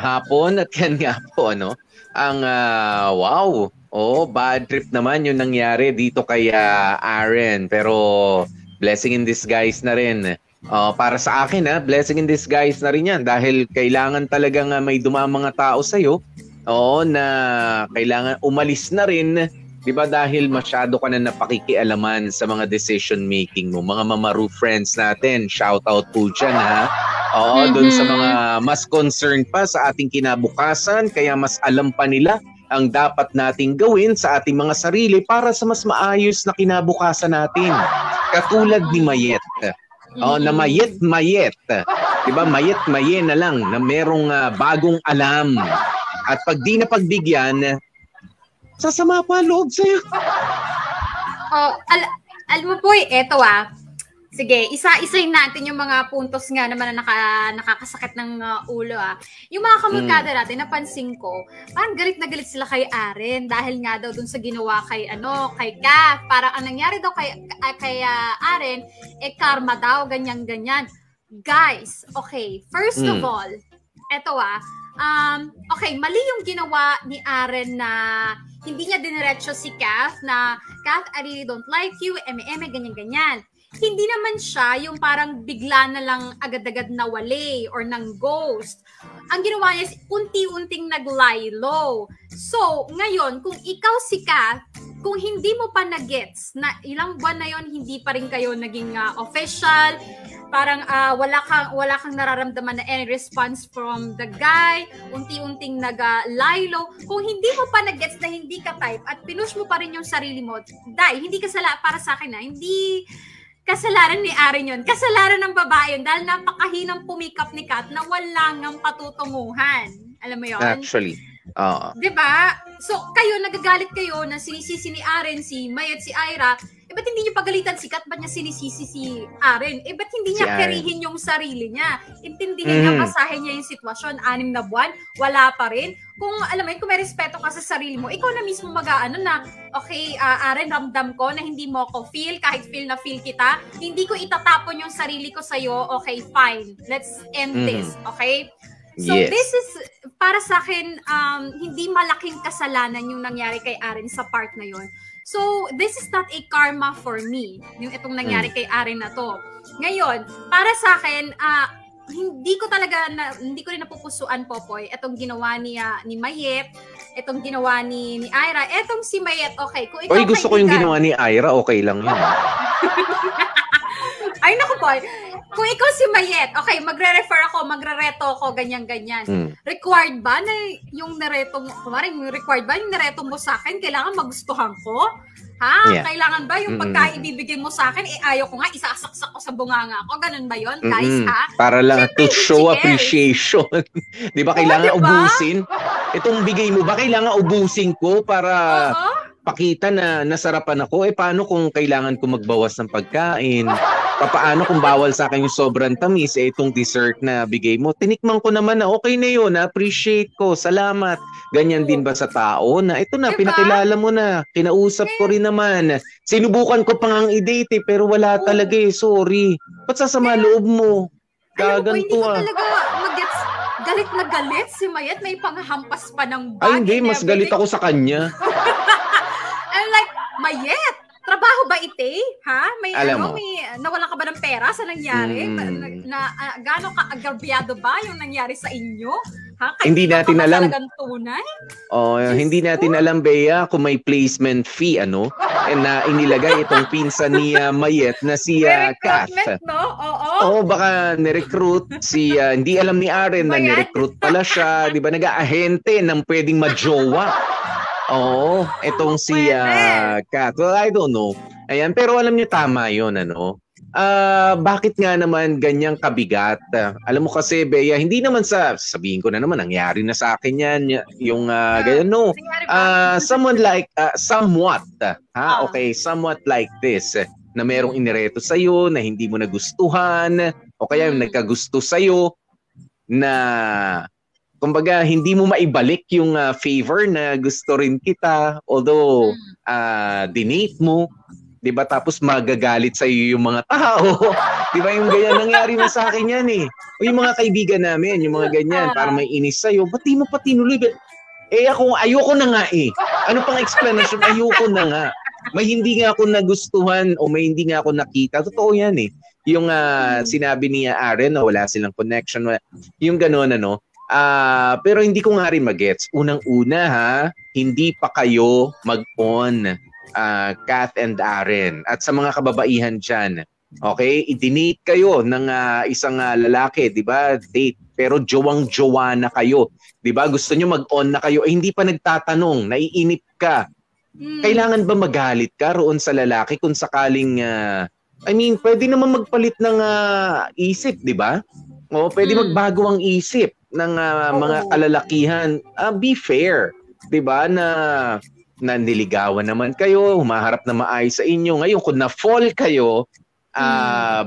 hapon. At yan nga po, ano, ang wow, bad trip naman yung nangyari dito kay Aren. Pero blessing in disguise na rin. Para sa akin, blessing in disguise na rin yan. Dahil kailangan talagang may dumamang mga tao sa'yo na kailangan umalis na rin. Diba dahil masyado ka na napakikialaman sa mga decision making mo. Mga mamaru friends natin, shout out po dyan doon sa mga mas concerned pa sa ating kinabukasan, kaya mas alam pa nila ang dapat nating gawin sa ating mga sarili para sa mas maayos na kinabukasan natin. Katulad ni Mayet. Na mayet. Diba mayet na lang na merong bagong alam. At pag di na pagbigyan, sasama pa loob sa'yo. Alam mo po, eto sige, isa-isayin natin yung mga puntos nga naman na nakakasakit ng ulo Yung mga kamagkada natin, napansin ko, parang galit na galit sila kay Aren dahil nga daw dun sa ginawa kay Kath. Parang ang nangyari daw kay Aren, karma daw, ganyan-ganyan. Guys, okay, first of all, eto okay, mali yung ginawa ni Aren na hindi niya diniretso si Kath na, Kath, I really don't like you, ganyan-ganyan. Hindi naman siya yung parang bigla na lang agad-agad nawali or ng ghost. Ang ginawa niya is unti-unting nag-lie low. So, ngayon, kung ikaw si Kath, kung hindi mo pa na-gets na ilang buwan na yon hindi pa rin kayo naging official, parang wala kang nararamdaman na any response from the guy, unti-unting nag-lie low, kung hindi mo pa na-gets na hindi ka type at pinush mo pa rin yung sarili mo, hindi para sa akin hindi kasalanan ni Aren yun. Kasalanan ng babae yun dahil napakahinang pumikap ni Kat na wala ngang patutunguhan. Alam mo yun? Actually. Diba? So, nagagalit kayo na sinisisi ni Aren, si Mayet, si Ira. Ba't hindi niyo pagalitan si Kat? Ba't niya sinisisi si Aren? Ba't hindi niya karihin yung sarili niya? Intindihin niya, basahin niya yung sitwasyon. 6 na buwan, wala pa rin. Kung, alam mo yun, kung may respeto ka sa sarili mo, ikaw na mismo na, okay, Aren, ramdam ko na hindi mo ako feel, kahit feel na feel kita, hindi ko itatapon yung sarili ko sa'yo, okay, fine. Let's end this, okay? So, this is, para sa akin, hindi malaking kasalanan yung nangyari kay Aren sa part na yun. So, this is not a karma for me, yung itong nangyari kay Aren na to. Ngayon, para sa akin, hindi ko rin napupusuan, Popoy, itong ginawa ni Mayet, itong ginawa ni Ira, itong si Mayet, okay. Kung ikaw, gusto ko yung ginawa ni Ira, okay lang yun. Ay, naku, boy. Kung ikaw si Mayet, okay, magre-reto ako, ganyan-ganyan. Required ba na yung nareto mo, required ba yung nareto mo sa akin, kailangan magustuhan ko? Yeah. Kailangan ba yung pagkain ibibigay mo sa akin, ayaw ko nga, isasaksak ko sa bunganga ko, ganun ba yun, guys, Para lang to show appreciation. Di ba kailangan ubusin? Itong bigay mo ba, kailangan ubusin ko para pakita na nasarapan ako? Paano kung kailangan ko magbawas ng pagkain? Paano kung bawal sa akin yung sobrang tamis, itong dessert na bigay mo? Tinikman ko naman na okay na yun, appreciate ko, salamat. Ganyan din ba sa tao na ito na, pinakilala mo na, kinausap ko rin naman. Sinubukan ko pang ang i-date pero wala talaga sorry. Ba't sasama loob mo? Gaganto Hindi ko talaga mag-gets. Galit na galit si Mayet, may panghampas pa ng bag. Ay hindi, mas galit ako sa kanya. I'm like, Mayet, trabaho ho ba ite? Ha? May Alam mo. may nawalan ka ba ng pera sa nangyari? Gaano ka agrabyado ba yung nangyari sa inyo? Ha? Hindi natin alam. Talagang tunay? Hindi natin alam, Bea, kung may placement fee, na inilagay itong pinsan ni Mayet na si Kath. No? Oo. Baka nirecruit si, hindi alam ni Aren na nirecruit pala siya, di ba, nag-aahente ng pwedeng majowa. Itong si Kath. Well, I don't know. Ayan, pero alam niyo tama yun, bakit nga naman ganyang kabigat? Alam mo kasi, Bea, hindi naman sabihin ko na naman, nangyari na sa akin yan, yung ganyan, no. Somewhat like this, na merong inireto sa'yo, na hindi mo nagustuhan, o kaya nagkagusto sa'yo, na, kumbaga, hindi mo maibalik yung favor na gusto rin kita, although, dinate mo, diba? Tapos magagalit sa iyo yung mga tao. Diba yung ganyan? Nangyari na sa akin yan eh. O yung mga kaibigan namin, yung mga ganyan, para may inis sa'yo. Ba't di mo pa tinuloy? Ako, ayoko na nga eh. Ano pang explanation? Ayoko na nga. May hindi nga ako nagustuhan o may hindi nga ako nakita. Totoo yan eh. Yung sinabi niya Aren na wala silang connection. Yung gano'n pero hindi ko nga rin magets. Unang-una hindi pa kayo mag-on. Kath and Aren at sa mga kababaihan dyan, okay, i-dinate kayo ng isang lalaki, di ba, date, pero jowang-jowa na kayo, di ba, gusto nyo mag-on na kayo, hindi pa nagtatanong, naiinip ka, kailangan ba magalit ka roon sa lalaki kung sakaling pwede naman magpalit ng isip, di ba, pwede magbago ang isip ng mga kalalakihan, be fair, di ba, na niligawan naman kayo, humaharap na maayos sa inyo. Ngayon, kung na-fall kayo,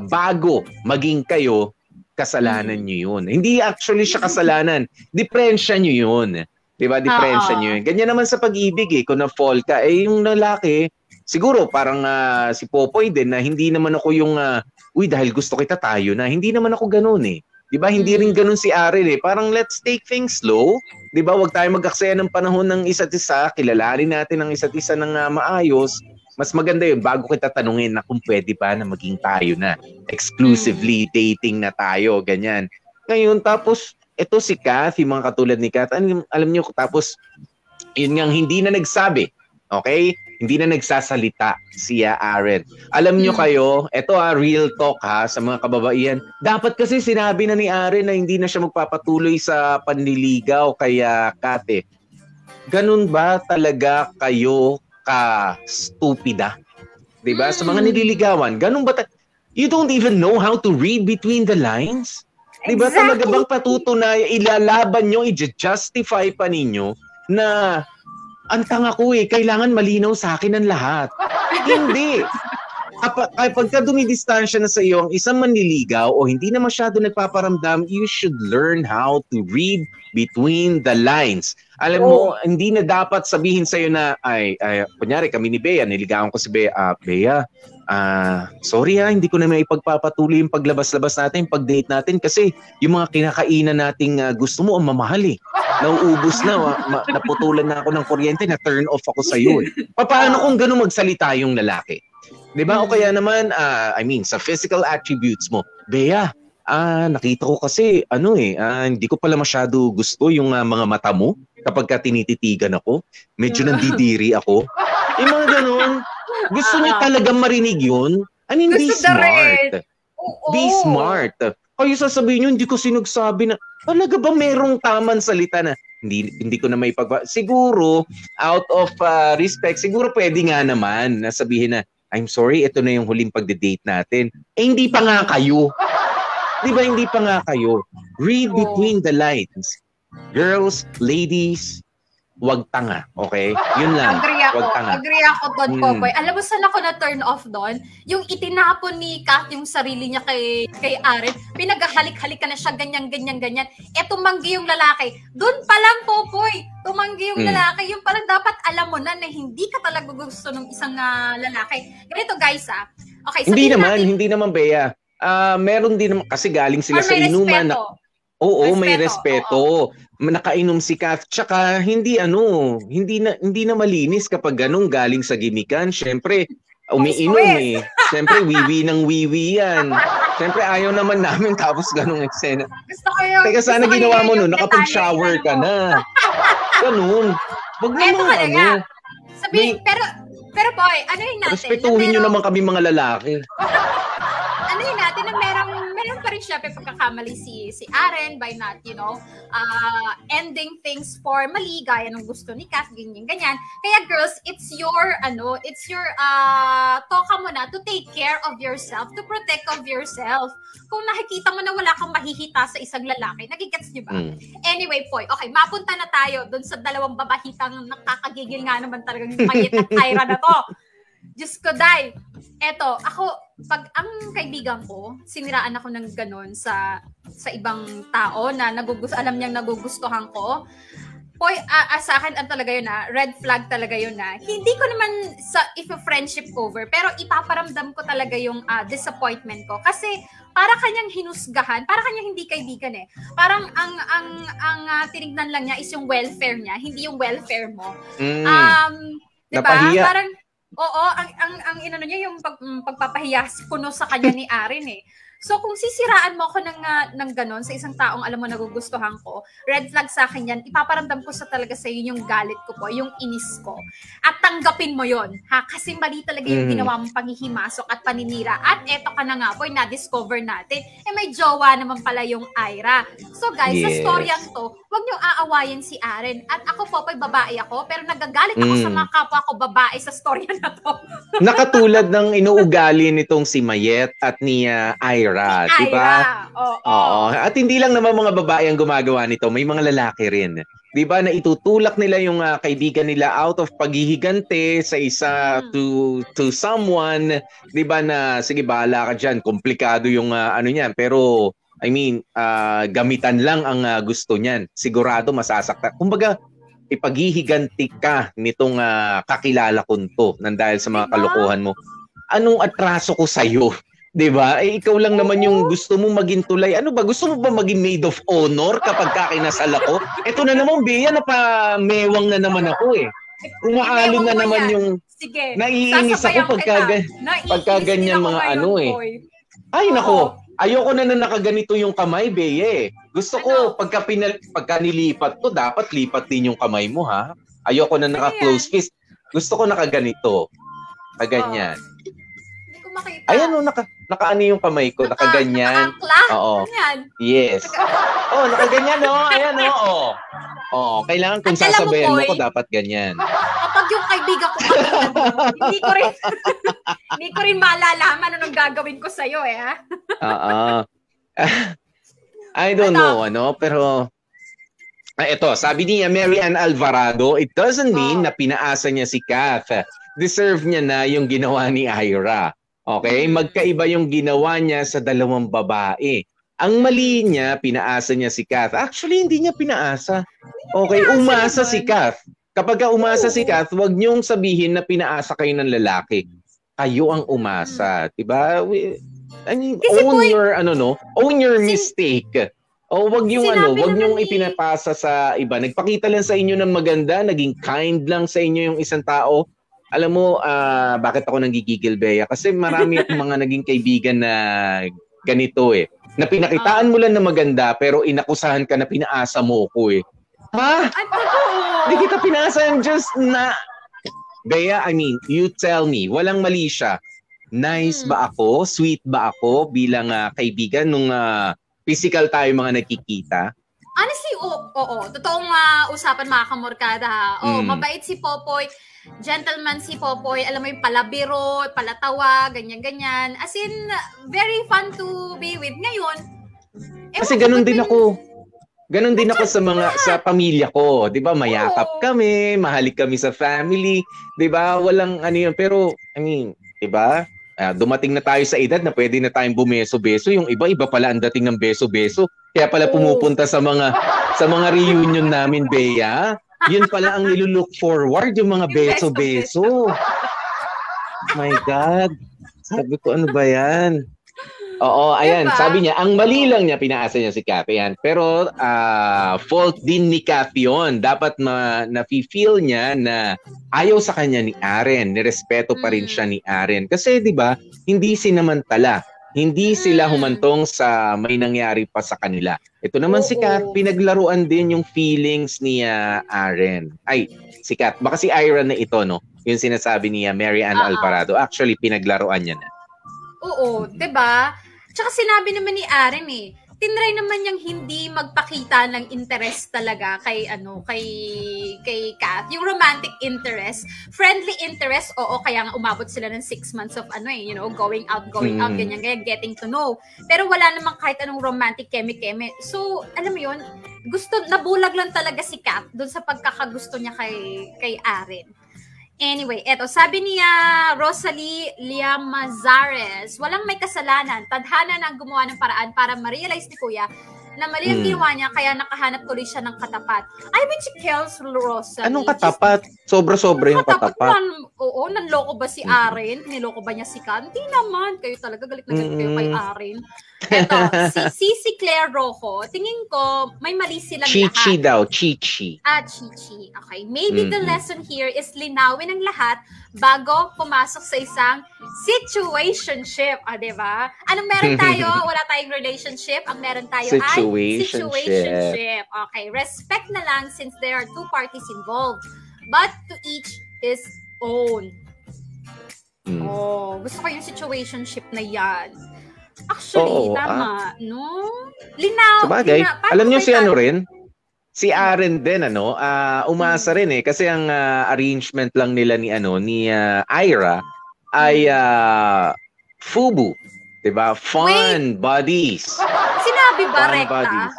bago maging kayo, kasalanan nyo yun. Hindi actually siya kasalanan. Diferensya nyo yun. Diba? Diferensya nyo yun. Ganyan naman sa pag-ibig eh. Kung na-fall ka, yung lalaki, siguro parang si Popoy din na hindi naman ako yung, dahil gusto kita tayo na. Hindi naman ako ganun eh. Diba? Hindi rin ganun si Ariel eh. Parang let's take things slow. Diba? Huwag tayo mag-aksaya ng panahon ng isa't isa. Kilalanin natin ang isa't isa ng maayos. Mas maganda yun bago kita tanungin na kung pwede ba na maging tayo na. Exclusively dating na tayo. Ganyan. Ngayon, tapos, ito si Kath, yung mga katulad ni Kath. Alam niyo, tapos, yun nga hindi na nagsabi. Okay? Hindi na nagsasalita si Aren. Alam nyo kayo, ito real talk sa mga kababaihan. Dapat kasi sinabi na ni Aren na hindi na siya magpapatuloy sa panliligaw kaya Kate. Ganun ba talaga kayo ka-stupida? Diba? Sa mga nililigawan, ganun ba? You don't even know how to read between the lines? Diba? Talaga bang patutunay, ilalaban nyo, i-justify pa ninyo na ang tanga ko kailangan malinaw sa akin ang lahat. Hindi. Kapag ka dumidistansya na sa iyo ang isang manliligaw o hindi na masyado nagpaparamdam, you should learn how to read between the lines. Alam mo, hindi na dapat sabihin sa iyo na, kunyari kami ni Bea, niligawan ko si Bea, Bea, sorry hindi ko na may ipagpapatuloy yung paglabas-labas natin, yung pag-date natin kasi yung mga kinakainan nating gusto mo ang mamahal nauubos na, naputulan na ako ng kuryente, na turn off ako sa iyo Paano kung gano'n magsalita yung lalaki? 'Di ba? O kaya naman, sa physical attributes mo, Bea, nakita ko kasi, hindi ko pala masyado gusto yung mga mata mo kapag ka tinititigan ako. Medyo nandidiri ako. Yung mga gano'n, gusto niya talagang marinig yun. Be smart. Be smart. Kayo sasabihin nyo, hindi ko sinagsabi na, talaga ba merong tamang salita na, hindi ko na may siguro, out of respect, siguro pwede nga naman na sabihin na, I'm sorry, ito na yung huling pagde-date natin. Hindi pa nga kayo. Di ba hindi pa nga kayo? Read between the lines. Girls, ladies, wag tanga, okay? Yun lang. Agree ako doon, Popoy. Alam mo saan ako na-turn off doon? Yung itinapon ni Kath yung sarili niya kay Aren, pinaghalik-halik ka na siya, ganyan. Tumanggi yung lalaki. Doon pa lang, Popoy. Tumanggi yung lalaki. Yung parang dapat alam mo na hindi ka talaga gusto ng isang lalaki. Ganito, guys, Okay, hindi naman, Bea. Meron din naman, kasi galing sila sa inuman. May respeto. Nakainom si Kath. Tsaka hindi na malinis kapag ganun galing sa gimikan. Syempre, umiinom eh. Siyempre, wiwi ng wiwi yan. Siyempre, ayaw naman namin tapos ganung eksena. Gusto ko yung... Teka, sana ginawa mo nun, nakapag-shower ka na. Ganun. Wag naman, ano. Sabihin, pero boy, ano yung natin? Respetuhin nyo naman kami mga lalaki. Ano yung natin na meron pa rin syempre pagkakamali si Aren by not, ending things for mali, gaya ng gusto ni Kath, ganyan. Kaya girls, it's your toka mo na to take care of yourself, to protect of yourself. Kung nakikita mo na wala kang mahihita sa isang lalaki, nagigets niyo ba? Anyway, Poy, okay, mapunta na tayo dun sa dalawang babahitang nakakagigil nga naman talagang Mayet at Ira na to. Diyos ko, Day. Eto, ako, pag ang kaibigan ko, siniraan ako ng ganon sa ibang tao na alam niyang nagugustuhan ko, Poy, sa akin talaga yun red flag talaga yun Hindi ko naman if a friendship over, pero ipaparamdam ko talaga yung disappointment ko. Kasi para kanyang hinusgahan, para kanyang hindi kaibigan eh. Parang ang tinignan lang niya is yung welfare niya, hindi yung welfare mo. Diba? Napahiya. Parang, oo, ang inano niya yung pagpapahiya kuno sa kanya ni Aren eh. So kung sisiraan mo ako ng ganon sa isang taong alam mo nagugustuhan ko, red flag sa akin yan, ipaparamdam ko talaga sa iyo yung galit ko po, yung inis ko. At tanggapin mo yon, ha? Kasi mali talaga yung ginawa mong panghihimasok at paninira. At eto ka na nga po, na-discover natin, may jowa naman pala yung Ira. So guys, sa storyang to, huwag niyong aawayin si Aren. At ako po, babae ako, pero nagagalit ako sa mga kapwa ko babae sa storya na to. Nakatulad ng inuugali nitong si Mayet at ni Ira. Diba? Oo. At hindi lang naman mga babae ang gumagawa nito, may mga lalaki rin. Diba na itutulak nila yung kaibigan nila out of paghihigante sa isa to someone, diba na sige bahala ka dyan, komplikado yung ano niyan, pero I mean, gamitan lang ang gusto niyan. Sigurado masasaktan. Kumbaga, ipaghihiganti ka nitong kakilala ko to nang dahil sa mga kalokohan mo. Anong atraso ko sa'yo? Diba? Ikaw lang naman yung gusto mo maging tulay. Ano ba? Gusto mo ba maging maid of honor kapag kakinasal ako? Ito na naman, Bea, napamewang na naman ako eh. Umaalon na naman yung... Sige. Naiinis ako pagka ganyan mga ano eh. Ay, nako. Ayoko na nakaganito yung kamay, Bea. Gusto ko, pagka nilipat to, dapat lipat din yung kamay mo, ha? Ayoko na naka-close fist. Gusto ko nakaganito. Kaganyan. Ayan o, nakaano yung kamay ko, nakaganyan. Oo. Yes. Oh, nakaganyan o. Ayan o. Oh, kailangan kung sasabayan mo ko, dapat ganyan. Kapag yung kaibigan ko, hindi ko rin malalaman anong gagawin ko sa'yo eh, ha? I don't know, pero... Ito, sabi niya, Mary Ann Alvarado, it doesn't mean na pinaasa niya si Kath. Deserve niya na yung ginawa ni Ira. Okay? Magkaiba yung ginawa niya sa dalawang babae. Ang mali niya, pinaasa niya si Kath. Actually, hindi niya pinaasa. Okay? Umasa si Kath. Kapag umasa si Kath, huwag niyong sabihin na pinaasa kayo ng lalaki. Kayo ang umasa. Diba? I mean, own your mistake. O wag yung wag niyong ipinapasa sa iba. Nagpakita lang sa inyo ng maganda, naging kind lang sa inyo yung isang tao. Alam mo, bakit ako nanggigigil, Bea? Kasi marami akong mga naging kaibigan na ganito eh. Na pinakitaan mo lang na maganda, pero inakusahan ka na pinaasa mo ko eh. Ha? Hindi kita pinaasa, just na... Bea, I mean, you tell me, walang mali siya. Nice ba ako? Sweet ba ako bilang kaibigan nung physical tayo mga nakikita? Honestly, oo. Totoong usapan mga kamorkada ha. Mabait si Popoy. Gentleman si Popoy. Alam mo yung palabiro, palatawa, ganyan-ganyan. As in, very fun to be with. Ngayon, kasi ganun din ako. Ganun din ako sa pamilya ko. 'Di ba? Mayakap kami, mahalik kami sa family, 'di ba? Walang ano yun. Pero, I mean, 'di ba? Dumating na tayo sa edad na pwede na tayong bumeso-beso. Yung iba pala ang dating ng beso-beso. Kaya pala pumupunta sa mga reunion namin, Bea. Yun pala ang nilulook forward, yung mga beso-beso. My God. Sabi ko, ano ba yan? Oo, ayan. Diba? Sabi niya, ang mali lang niya, pinaasa niya si Kathy yan. Pero fault din ni Kathy yun. Dapat na-feel niya na ayaw sa kanya ni Aren. Nirespeto pa rin siya ni Aren. Kasi di ba, hindi sinamantala. Hindi sila humantong sa may nangyari pa sa kanila. Ito naman si Kat, pinaglaruan din yung feelings ni Aren. Ay, si Kat. Baka si Ira na ito, no? Yung sinasabi niya, Mary Ann Alvarado. Actually, pinaglaruan niya na. Oo, 'di ba? Tsaka sinabi naman ni Aren tinry naman niyang hindi magpakita ng interest talaga kay Kath. Yung romantic interest, friendly interest, oo, kaya nga umabot sila ng 6 months of going out, ganyan, getting to know. Pero wala namang kahit anong romantic keme-keme. So, alam mo yun, nabulag lang talaga si Kath doon sa pagkakagusto niya kay Aren. Anyway, eto, sabi niya Rosalie Liamazares, walang may kasalanan. Tadhana na ang gumawa ng paraan para ma-realize ni Kuya na mali ang ginawa niya, kaya nakahanap tuloy siya ng katapat. I mean, si Kels Rosalie. Anong katapat? Sobra-sobra yung katapat. Oo, nanloko ba si Aren? Niloko ba niya si Kat? Hindi naman. Kayo talaga galit na galit kayo kay Aren. Eto, si Claire Rojo, tingin ko, may mali silang Chichi lahat. daw, Chichi. Chichi. Okay. Maybe the lesson here is linawin ang lahat bago pumasok sa isang situationship. Diba? Anong meron tayo? Wala tayong relationship. Ang meron tayo ay situationship. Okay. Respect na lang since there are two parties involved. But to each his own. Gusto ko yung situationship na yan. Actually, tama, no? Linaw. Sabagay. Alam niyo si rin? Si Aren din, umasa rin kasi ang arrangement lang nila ni Ira ay FUBU. Diba? Fun buddies. Sinabi ba Fun rekta? buddies.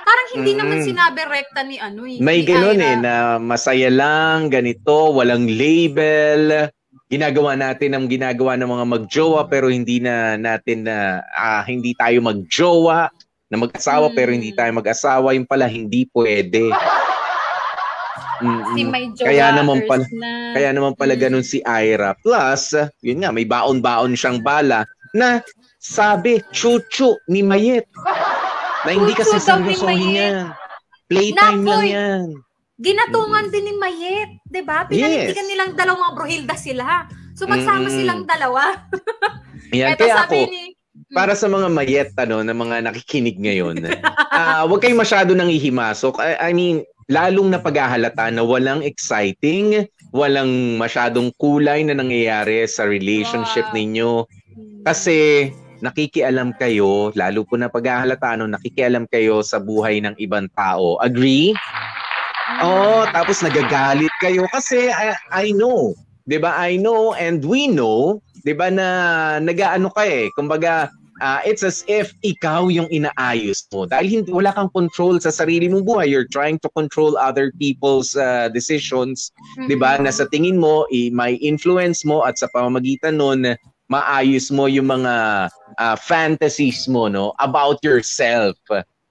Parang hindi naman sinabi rekta ni May ganun na masaya lang, ganito, walang label. Ginagawa natin ang ginagawa ng mga magjowa pero hindi hindi tayo magjowa, na mag-asawa pero hindi tayo mag-asawa, yung pala hindi pwede. Kaya naman pala ganun si Ira. Plus, yun nga, may baon-baon siyang bala na sabi, chuchu ni Mayet. Na hindi kasi seryosohin yan. Playtime lang yan. Ginatungan din ni Mayet, 'di ba? Pinanindigan nilang dalawang Brohilda sila. So magsama silang dalawa. Yan, kaya ako, para sa mga Mayet na mga nakikinig ngayon, huwag kayong masyado nang ihimasok. I mean, lalong napaghahalata na walang exciting, walang masyadong kulay na nangyayari sa relationship ninyo. Kasi nakikialam kayo, lalo po na paghahalata, nakikialam kayo sa buhay ng ibang tao. Agree? Tapos nagagalit kayo kasi I know, 'di ba? I know and we know, 'di ba, na nagaano ka kumbaga it's as if ikaw yung inaayos mo dahil wala kang control sa sarili mong buhay. You're trying to control other people's decisions, 'di ba? Na sa tingin mo may influence mo at sa pamamagitan nun maayos mo yung mga fantasies mo about yourself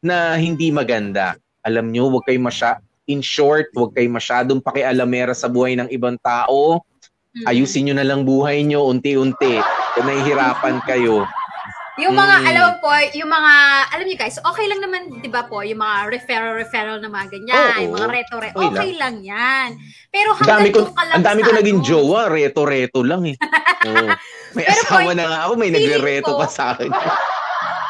na hindi maganda. Alam nyo, huwag kayo in short, huwag kayo masyadong pakialamera sa buhay ng ibang tao. Ayusin nyo na lang buhay nyo unti-unti. Kung nahihirapan kayo. Yung mga, alam niyo guys, okay lang naman, di ba po, yung mga referral na mga ganyan, yung mga reto-reto, okay lang yan. Pero hanggang doon ka lang ang dami ko naging jowa, reto-reto lang May asawa na nga ako, may nagre-reto pa sa akin.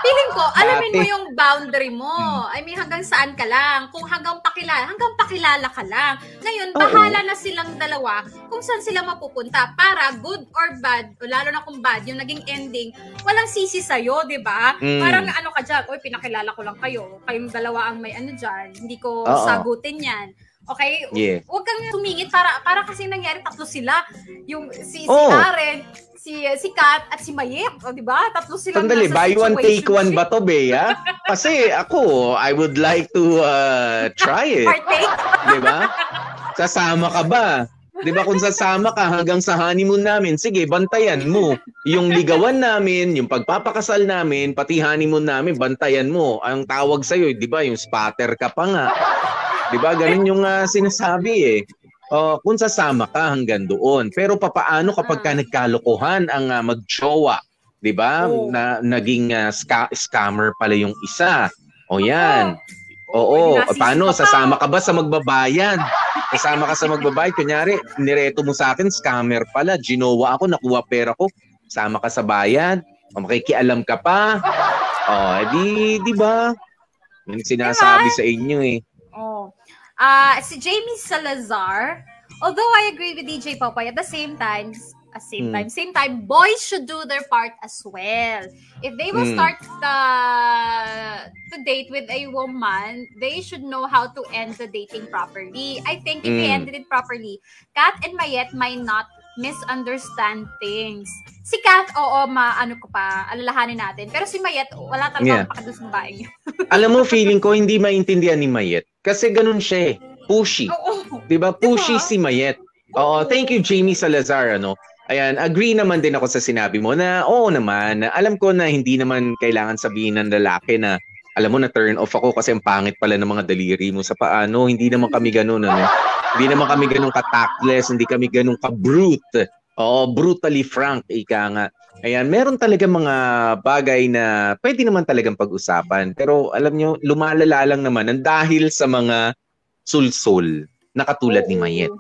Feeling ko, alamin mo yung boundary mo. I mean, hanggang saan ka lang. Kung hanggang pakilala ka lang. Ngayon, bahala na silang dalawa kung saan sila mapupunta para good or bad, o lalo na kung bad, yung naging ending, walang sisi sa'yo, di ba? Parang ka dyan, pinakilala ko lang kayo. Kayong dalawa ang may dyan. Hindi ko sagutin yan. Okay? Yeah. Huwag kang tumingit para kasi nangyari tatlo sila. Yung si Aren, si Kat at si Mayet, di ba? Tatlo sila. Sandali, buy one take one ba to, Bea? Kasi ako, I would like to try it. Partake? Di ba? Sasama ka ba? Di ba kung sasama ka hanggang sa honeymoon namin, sige, bantayan mo. Yung ligawan namin, yung pagpapakasal namin, pati honeymoon namin, bantayan mo. Ang tawag sa'yo, di ba, yung spatter ka pa nga. Di ba? Ganun yung sinasabi kung sasama ka hanggang doon. Pero papaano kapag ka nagkalokohan ang magjowa? 'Di ba? Na naging scammer pala yung isa. O yan. Oo. Paano? Sasama ka ba sa magbabayad? Sasama ka sa magbabayad. Kunyari, nireto mo sa akin, scammer pala. Ginowa ako, nakuha pera ko. Sama ka sa bayad. O makikialam ka pa. O, di ba? Yung sinasabi sa inyo eh. Oh. Si Jamie Salazar, although I agree with DJ Popoy, at the same time, boys should do their part as well. If they will start to date with a woman, they should know how to end the dating properly. I think if they ended it properly, Kat and Mayet might not misunderstand things. Si Kat, alalahanin natin. Pero si Mayet, wala talagang pakadus ng baeng niya. Alam mo, feeling ko hindi maintindihan ni Mayet. Kasi ganun siya eh. Pushy. Diba? Pushy si Mayet. Oo, thank you Jamie Salazar, Ayan, agree naman din ako sa sinabi mo na oo naman, alam ko na hindi naman kailangan sabihin ng lalaki na alam mo na turn off ako kasi ang pangit pala ng mga daliri mo sa paano, hindi naman kami ganun, Hindi naman kami ganun ka-tactless, hindi kami ganun ka-brute. Oo, brutally frank, ika nga. Ayan, meron talaga mga bagay na pwede naman talagang pag-usapan. Pero alam nyo, lumalala lang naman ang dahil sa mga sulsul na katulad ni Mayet.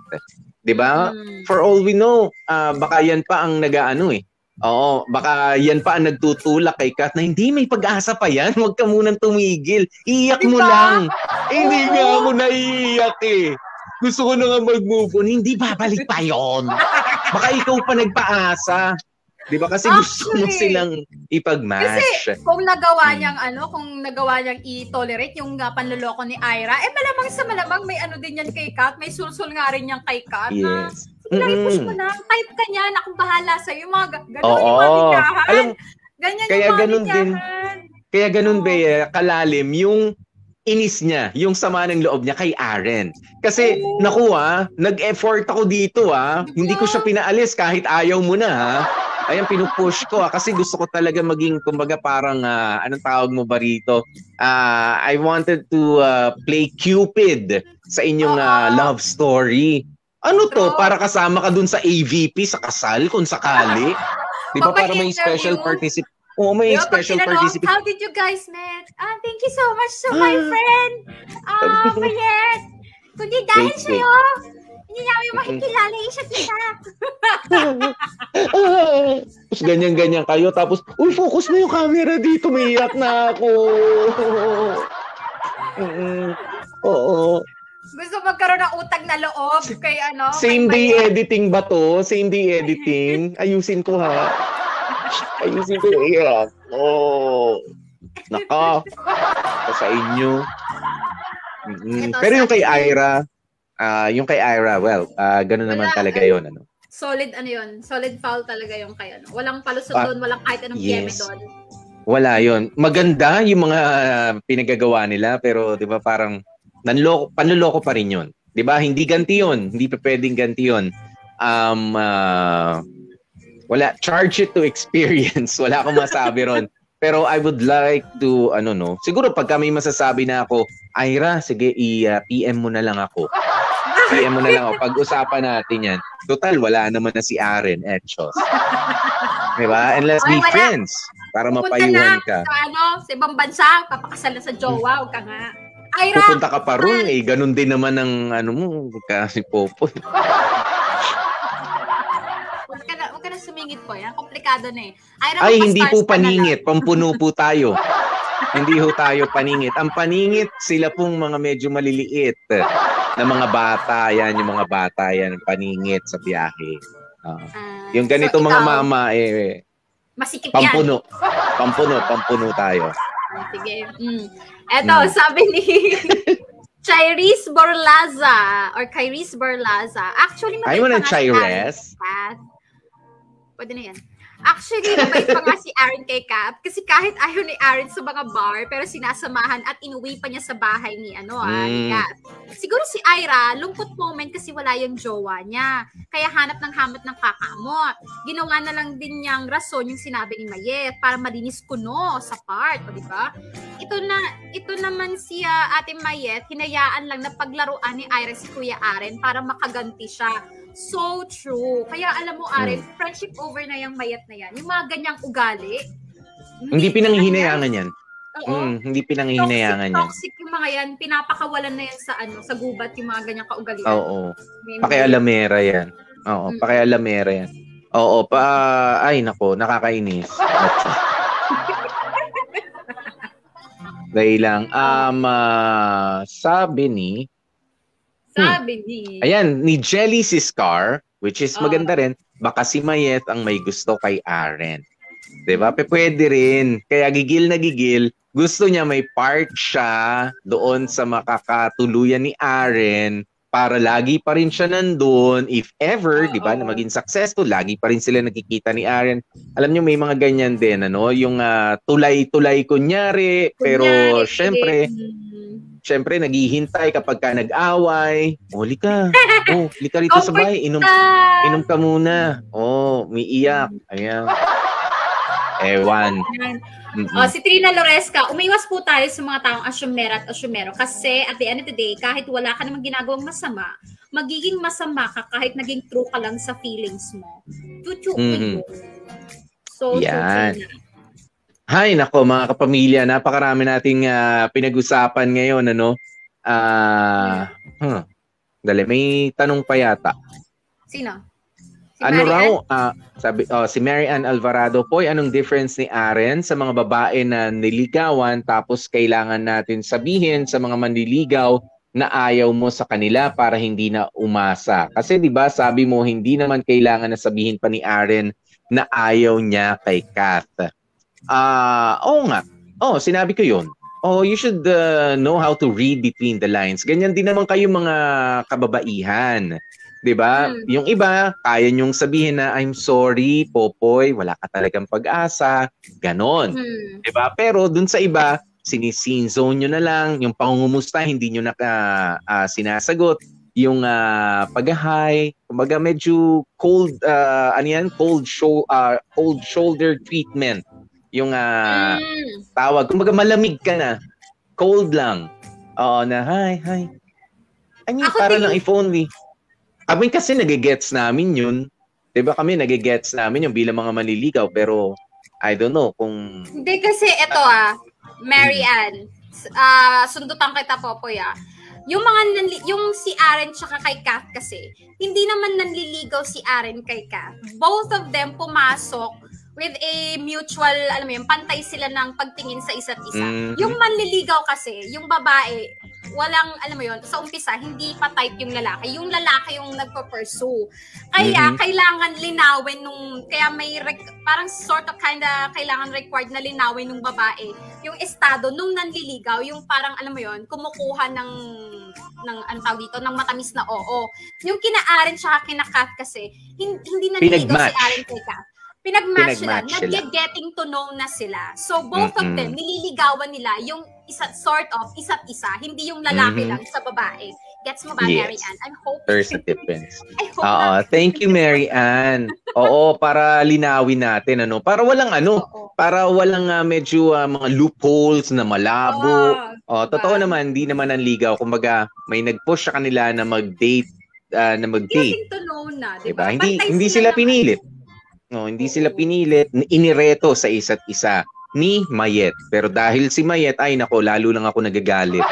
'Di ba? For all we know, baka yan pa ang nag-aano eh. Oo, baka yan pa ang nagtutulak kay Kat na hindi may pag-asa pa yan. Huwag ka munang tumigil. Iyak mo lang. Hindi nga ako naiiyak eh. Gusto ko na nga mag-move on. Hindi babalik pa yon. Baka ikaw pa nagpaasa. 'Di ba? Kasi gusto mo silang ipag-match. Kasi kung nagawa niyang i-tolerate yung panloloko ni Ira, malamang may din yan kay Kat, may sulsul nga rin yan kay Kat. Yes. I-push mo na, type ka niya na kung bahala sa'yo, mga ganun yung malinyahan. Ganyan yung malinyahan. Kaya ganun ba, kalalim yung inis niya, yung sama ng loob niya kay Aren. Kasi, nag-effort ako dito Hindi ko siya pinaalis kahit ayaw mo na Ayan, pinupush ko kasi gusto ko talaga maging, kumbaga parang, anong tawag mo ba rito? I wanted to play Cupid sa inyong love story. Ano to? Para kasama ka dun sa AVP, sa kasal, kung sakali. Di ba para may special participant? Oo, may special participant. How did you guys met? Thank you so much to my friend. Mayet. Kundi dahil sa'yo, hindi namin makikilala yung isa't isa. Tapos ganyan-ganyan kayo. Tapos, focus mo yung camera dito. Umiiyak na ako. Oo. Gusto magkaroon ng utang na loob kay Same day editing ba to? Same day editing? Ayusin ko Ayusin ko yung iyak. Naka. Sa inyo. Pero yung kay Ira, ganun naman talaga yun. Solid solid foul talaga yung kay Walang palusot doon, walang kahit anong yeme doon. Wala yun. Maganda yung mga pinagagawa nila, pero di ba parang panloloko pa rin yun. Di ba? Hindi ganti yun. Hindi pa pwedeng ganti yun. Wala. Charge it to experience. Wala akong masabi ron. Pero I would like to, siguro pagka may masasabi na ako, Ira, sige, i-PM mo na lang ako. PM mo na lang ako. Pag-usapan natin yan. Total, wala naman na si Aren, Etchos. Diba? And let's be friends. Para mapayuhan ka. Sa ibang bansa, papakasal na sa jowa, huwag ka nga. Ira! Pupunta ka pa ron, ganun din naman ang kasi Popoy. Huwag ka na sumingit po. Yan, komplikado na Ira, hindi po paningit. Pampuno po tayo. Hindi ho tayo paningit. Ang paningit, sila pong mga medyo maliliit na mga bata. Yan, yung mga bata yan, paningit sa biyahe. Yung ganito mga mama, masikip pampuno. Pampuno tayo. Sige. Eto, sabi ni Chairis Borlaza or Kairis Borlaza. Actually, mabait pa nga si Aren. Pwede na yan. Actually, mabait pa nga si Aren kay Cap kasi kahit ayaw ni Aren sa mga bar pero sinasamahan at inuwi pa niya sa bahay ni ni Cap. Siguro si Ira, lungkot moment kasi wala yung jowa niya. Kaya hanap ng kakamot. Ginawa na lang din niyang rason yung sinabi ni Mayet para malinis kuno sa part, di ba? Ito naman si Ate Mayet, hinayaan lang na paglaruan ni Ira si Kuya Aren para makaganti siya. So true. Kaya alam mo, Aren, friendship over na yung mayat na yan. Yung mga ganyang ugali. Hindi pinanghihinayangan yan. Oo. Hindi pinanghihinayangan yan. Toxic yung mga yan. Pinapakawalan na yan sa gubat yung mga ganyang kaugalian. Oo. Pakialamera yan. Oo, pakialamera yan. Oo, ay nako, nakakainis. Dahil lang, sabi ni, ayan, ni Jelly Siscar, which is maganda rin, baka si Mayet ang may gusto kay Aren. Diba? Pwede rin. Kaya gigil na gigil, gusto niya may part siya doon sa makakatuluyan ni Aren para lagi pa rin siya nandun. If ever, di ba, na maging successful, lagi pa rin sila nakikita ni Aren. Alam niyo, may mga ganyan din, ano? Yung tulay-tulay kunyari, pero syempre, naghihintay kapag ka nag-away. Lika. Lika rito sa bahay. Inom ka muna. Umiiyak. Ayan. Ewan. Si Trina Loresca, umiwas po tayo sa mga taong asyumera at asyumero kasi at the end of the day, kahit wala ka namang ginagawang masama, magiging masama ka kahit naging true ka lang sa feelings mo. So, yan. Hay, nako mga kapamilya, napakarami nating pinag-usapan ngayon, ano? Dali, may tanong pa yata. Sino? Si Mary Ann Alvarado po, anong difference ni Aren sa mga babae na niligawan tapos kailangan natin sabihin sa mga manliligaw na ayaw mo sa kanila para hindi na umasa? Kasi 'di ba, sabi mo hindi naman kailangan na sabihin pa ni Aren na ayaw niya kay Kath. Oo nga. Sinabi ko 'yun. You should know how to read between the lines. Ganyan din naman kayo mga kababaihan. 'Di ba? Yung iba, kaya niyong sabihin na I'm sorry, Popoy, wala ka talagang pag-asa, ganon. 'Di ba? Pero dun sa iba, sini-scene zone niyo na lang, yung pangungumusta hindi niyo na sinasagot, yung pag-hi, kumbaga medyo cold cold shoulder treatment. Yung tawag, kumbaga malamig ka na. Cold lang. Na hi. I mean, para lang if only. Kami kasi nagigets namin yun. Diba kami nagigets namin yung bilang mga manliligaw. Pero, I don't know kung... Hindi kasi ito Mary Ann, sundutan kita, Popoy yung si Aren tsaka kay Kath kasi, hindi naman nanliligaw si Aren kay Kath. Both of them pumasok with a mutual, alam mo yun, pantay sila ng pagtingin sa isa't isa. Yung manliligaw kasi, yung babae, walang, alam mo yun, sa umpisa, hindi pa type yung lalaki. Yung lalaki yung nagpo-pursue. Kaya, kailangan linawin kaya may, parang sort of kailangan required na linawin nung babae. Yung estado nung nanliligaw, yung parang, alam mo yun, kumukuha ng ano tawag dito, ng matamis na oo. Yung kina-Aren tsaka kina-Kath kasi, hindi nanliligaw si Aren kay Kath. Pinag-match sila. Nag-getting to know na sila. So, both of them, nililigawan nila yung isa't isa. Hindi yung lalaki lang sa babae. Gets mo ba, Mary Ann? I'm hoping. There's a difference. Thank you, Mary Ann. Para linawin natin, para walang para walang medyo mga loopholes na malabo. Totoo naman, hindi naman nanligaw. Kumbaga, may nag-push sa kanila na mag-date. Getting to know na, diba? Hindi sila pinilit. Hindi sila pinilit, inireto sa isa't isa ni Mayet. Pero dahil si Mayet, ay nako, lalo lang ako nagagalit.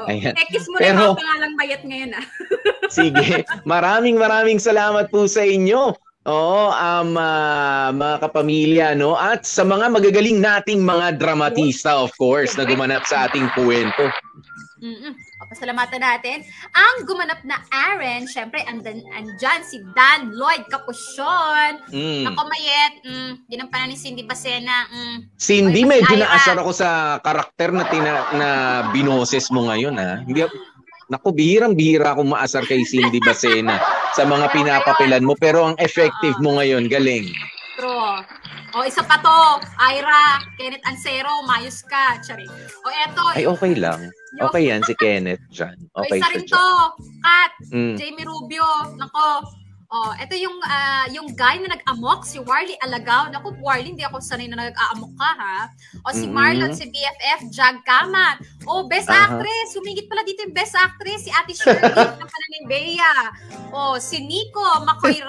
Ayan. Ekis mo na yung pangalang Mayet ngayon Sige, maraming salamat po sa inyo. Mga kapamilya, at sa mga magagaling nating mga dramatista, of course, na gumanap sa ating kwento. Pasalamatan natin ang gumanap na Aren. Syempre, andyan si Dan Lloyd Capuchon. Ako, Mayet, ginampanan ni Cindy Bacena. Cindy, medyo naasar ako sa karakter na binoses mo ngayon, Hindi, naku, bihirang-bihira akong maasar kay Cindy Bacena sa mga pinapapilan mo. Pero ang effective mo ngayon, galing. True. Isa pa to. Ira, Kenneth Ansero, mayos ka. Chari. Eto. Ay, okay lang. Okay yan si Kenneth dyan. Okay isa rin to. Kat, Jamie Rubio. Nako. Oh, ito yung guy na nag-amok, si Warlie Alagaw. Naku, Warlie, hindi ako sanay na nag-aamok ka, ha? O si Marlon, si BFF, Jag Kamat. O, Best Actress. Humigit pala dito yung Best Actress, si Ate Shirley, na pala ni Bea. O, si Nico, Makoy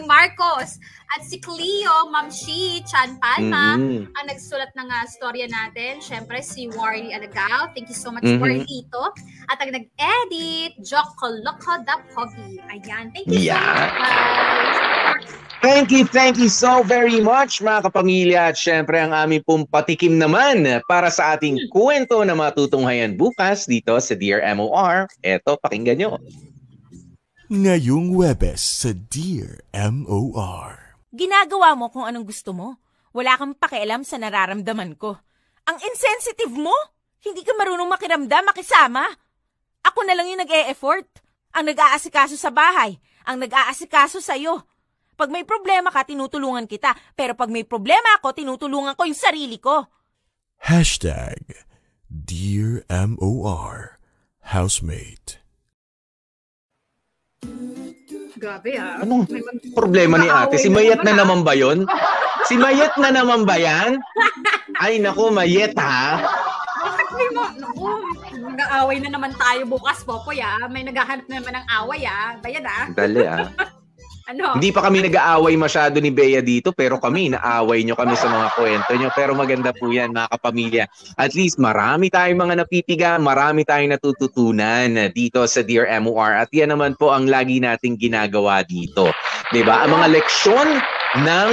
Marcos. At si Cleo, Ma'am Shi, Chan Palma, ang nagsulat ng storya natin. Siyempre, si Warlie Alagaw. Thank you so much, Warlito. At ang nag-edit, Joko Loco da Pogi. Ayan. Thank you so much. Thank you so very much, mga kapamilya. At syempre, ang aming pong patikim naman para sa ating kwento na matutunghayan bukas dito sa Dear MOR. Eto, pakinggan nyo. Ngayong Webes sa Dear MOR. Ginagawa mo kung anong gusto mo. Wala kang pakialam sa nararamdaman ko. Ang insensitive mo! Hindi ka marunong makiramdam, makisama. Ako na lang yung nag-e-effort. Ang nag-aasikaso sa bahay. Ang nag-aasikaso sa'yo. Pag may problema ka, tinutulungan kita. Pero pag may problema ako, tinutulungan ko yung sarili ko. Dear MOR Housemate. Grabe Anong problema ni ate? Si Mayet na naman ba yun? Si Mayet na naman ba yan? Ay naku, Mayet ha? Bakit may nag-aaway na naman tayo bukas, Popoy May naghahanap na naman ng away Bayan Dali Ano? Hindi pa kami nag-aaway masyado ni Bea dito, pero kami, naaway nyo kami sa mga kwento nyo. Pero maganda po yan, mga kapamilya. At least marami tayong mga napipiga, marami tayong natututunan dito sa Dear MOR. At yan naman po ang lagi nating ginagawa dito. Diba? Ang mga leksyon ng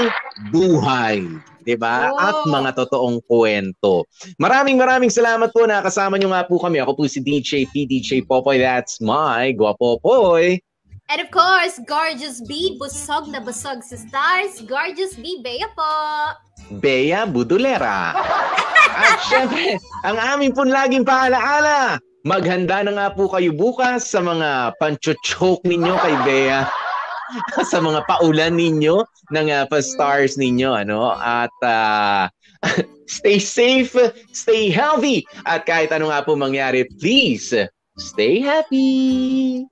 buhay. Diba? At mga totoong kwento. Maraming salamat po na kasama nyo nga po kami. Ako po si DJ Popoy. That's my Guapopoy. And of course, Gorgeous B, busog na busog sa stars. Gorgeous B, Bea po. Bea Budulera. At syempre, ang aming pong laging paalaala, maghanda na nga po kayo bukas sa mga panchochoke ninyo kay Bea. Sa mga paulan ninyo ng pa-stars ninyo. At stay safe, stay healthy. At kahit ano nga po mangyari, please, stay happy.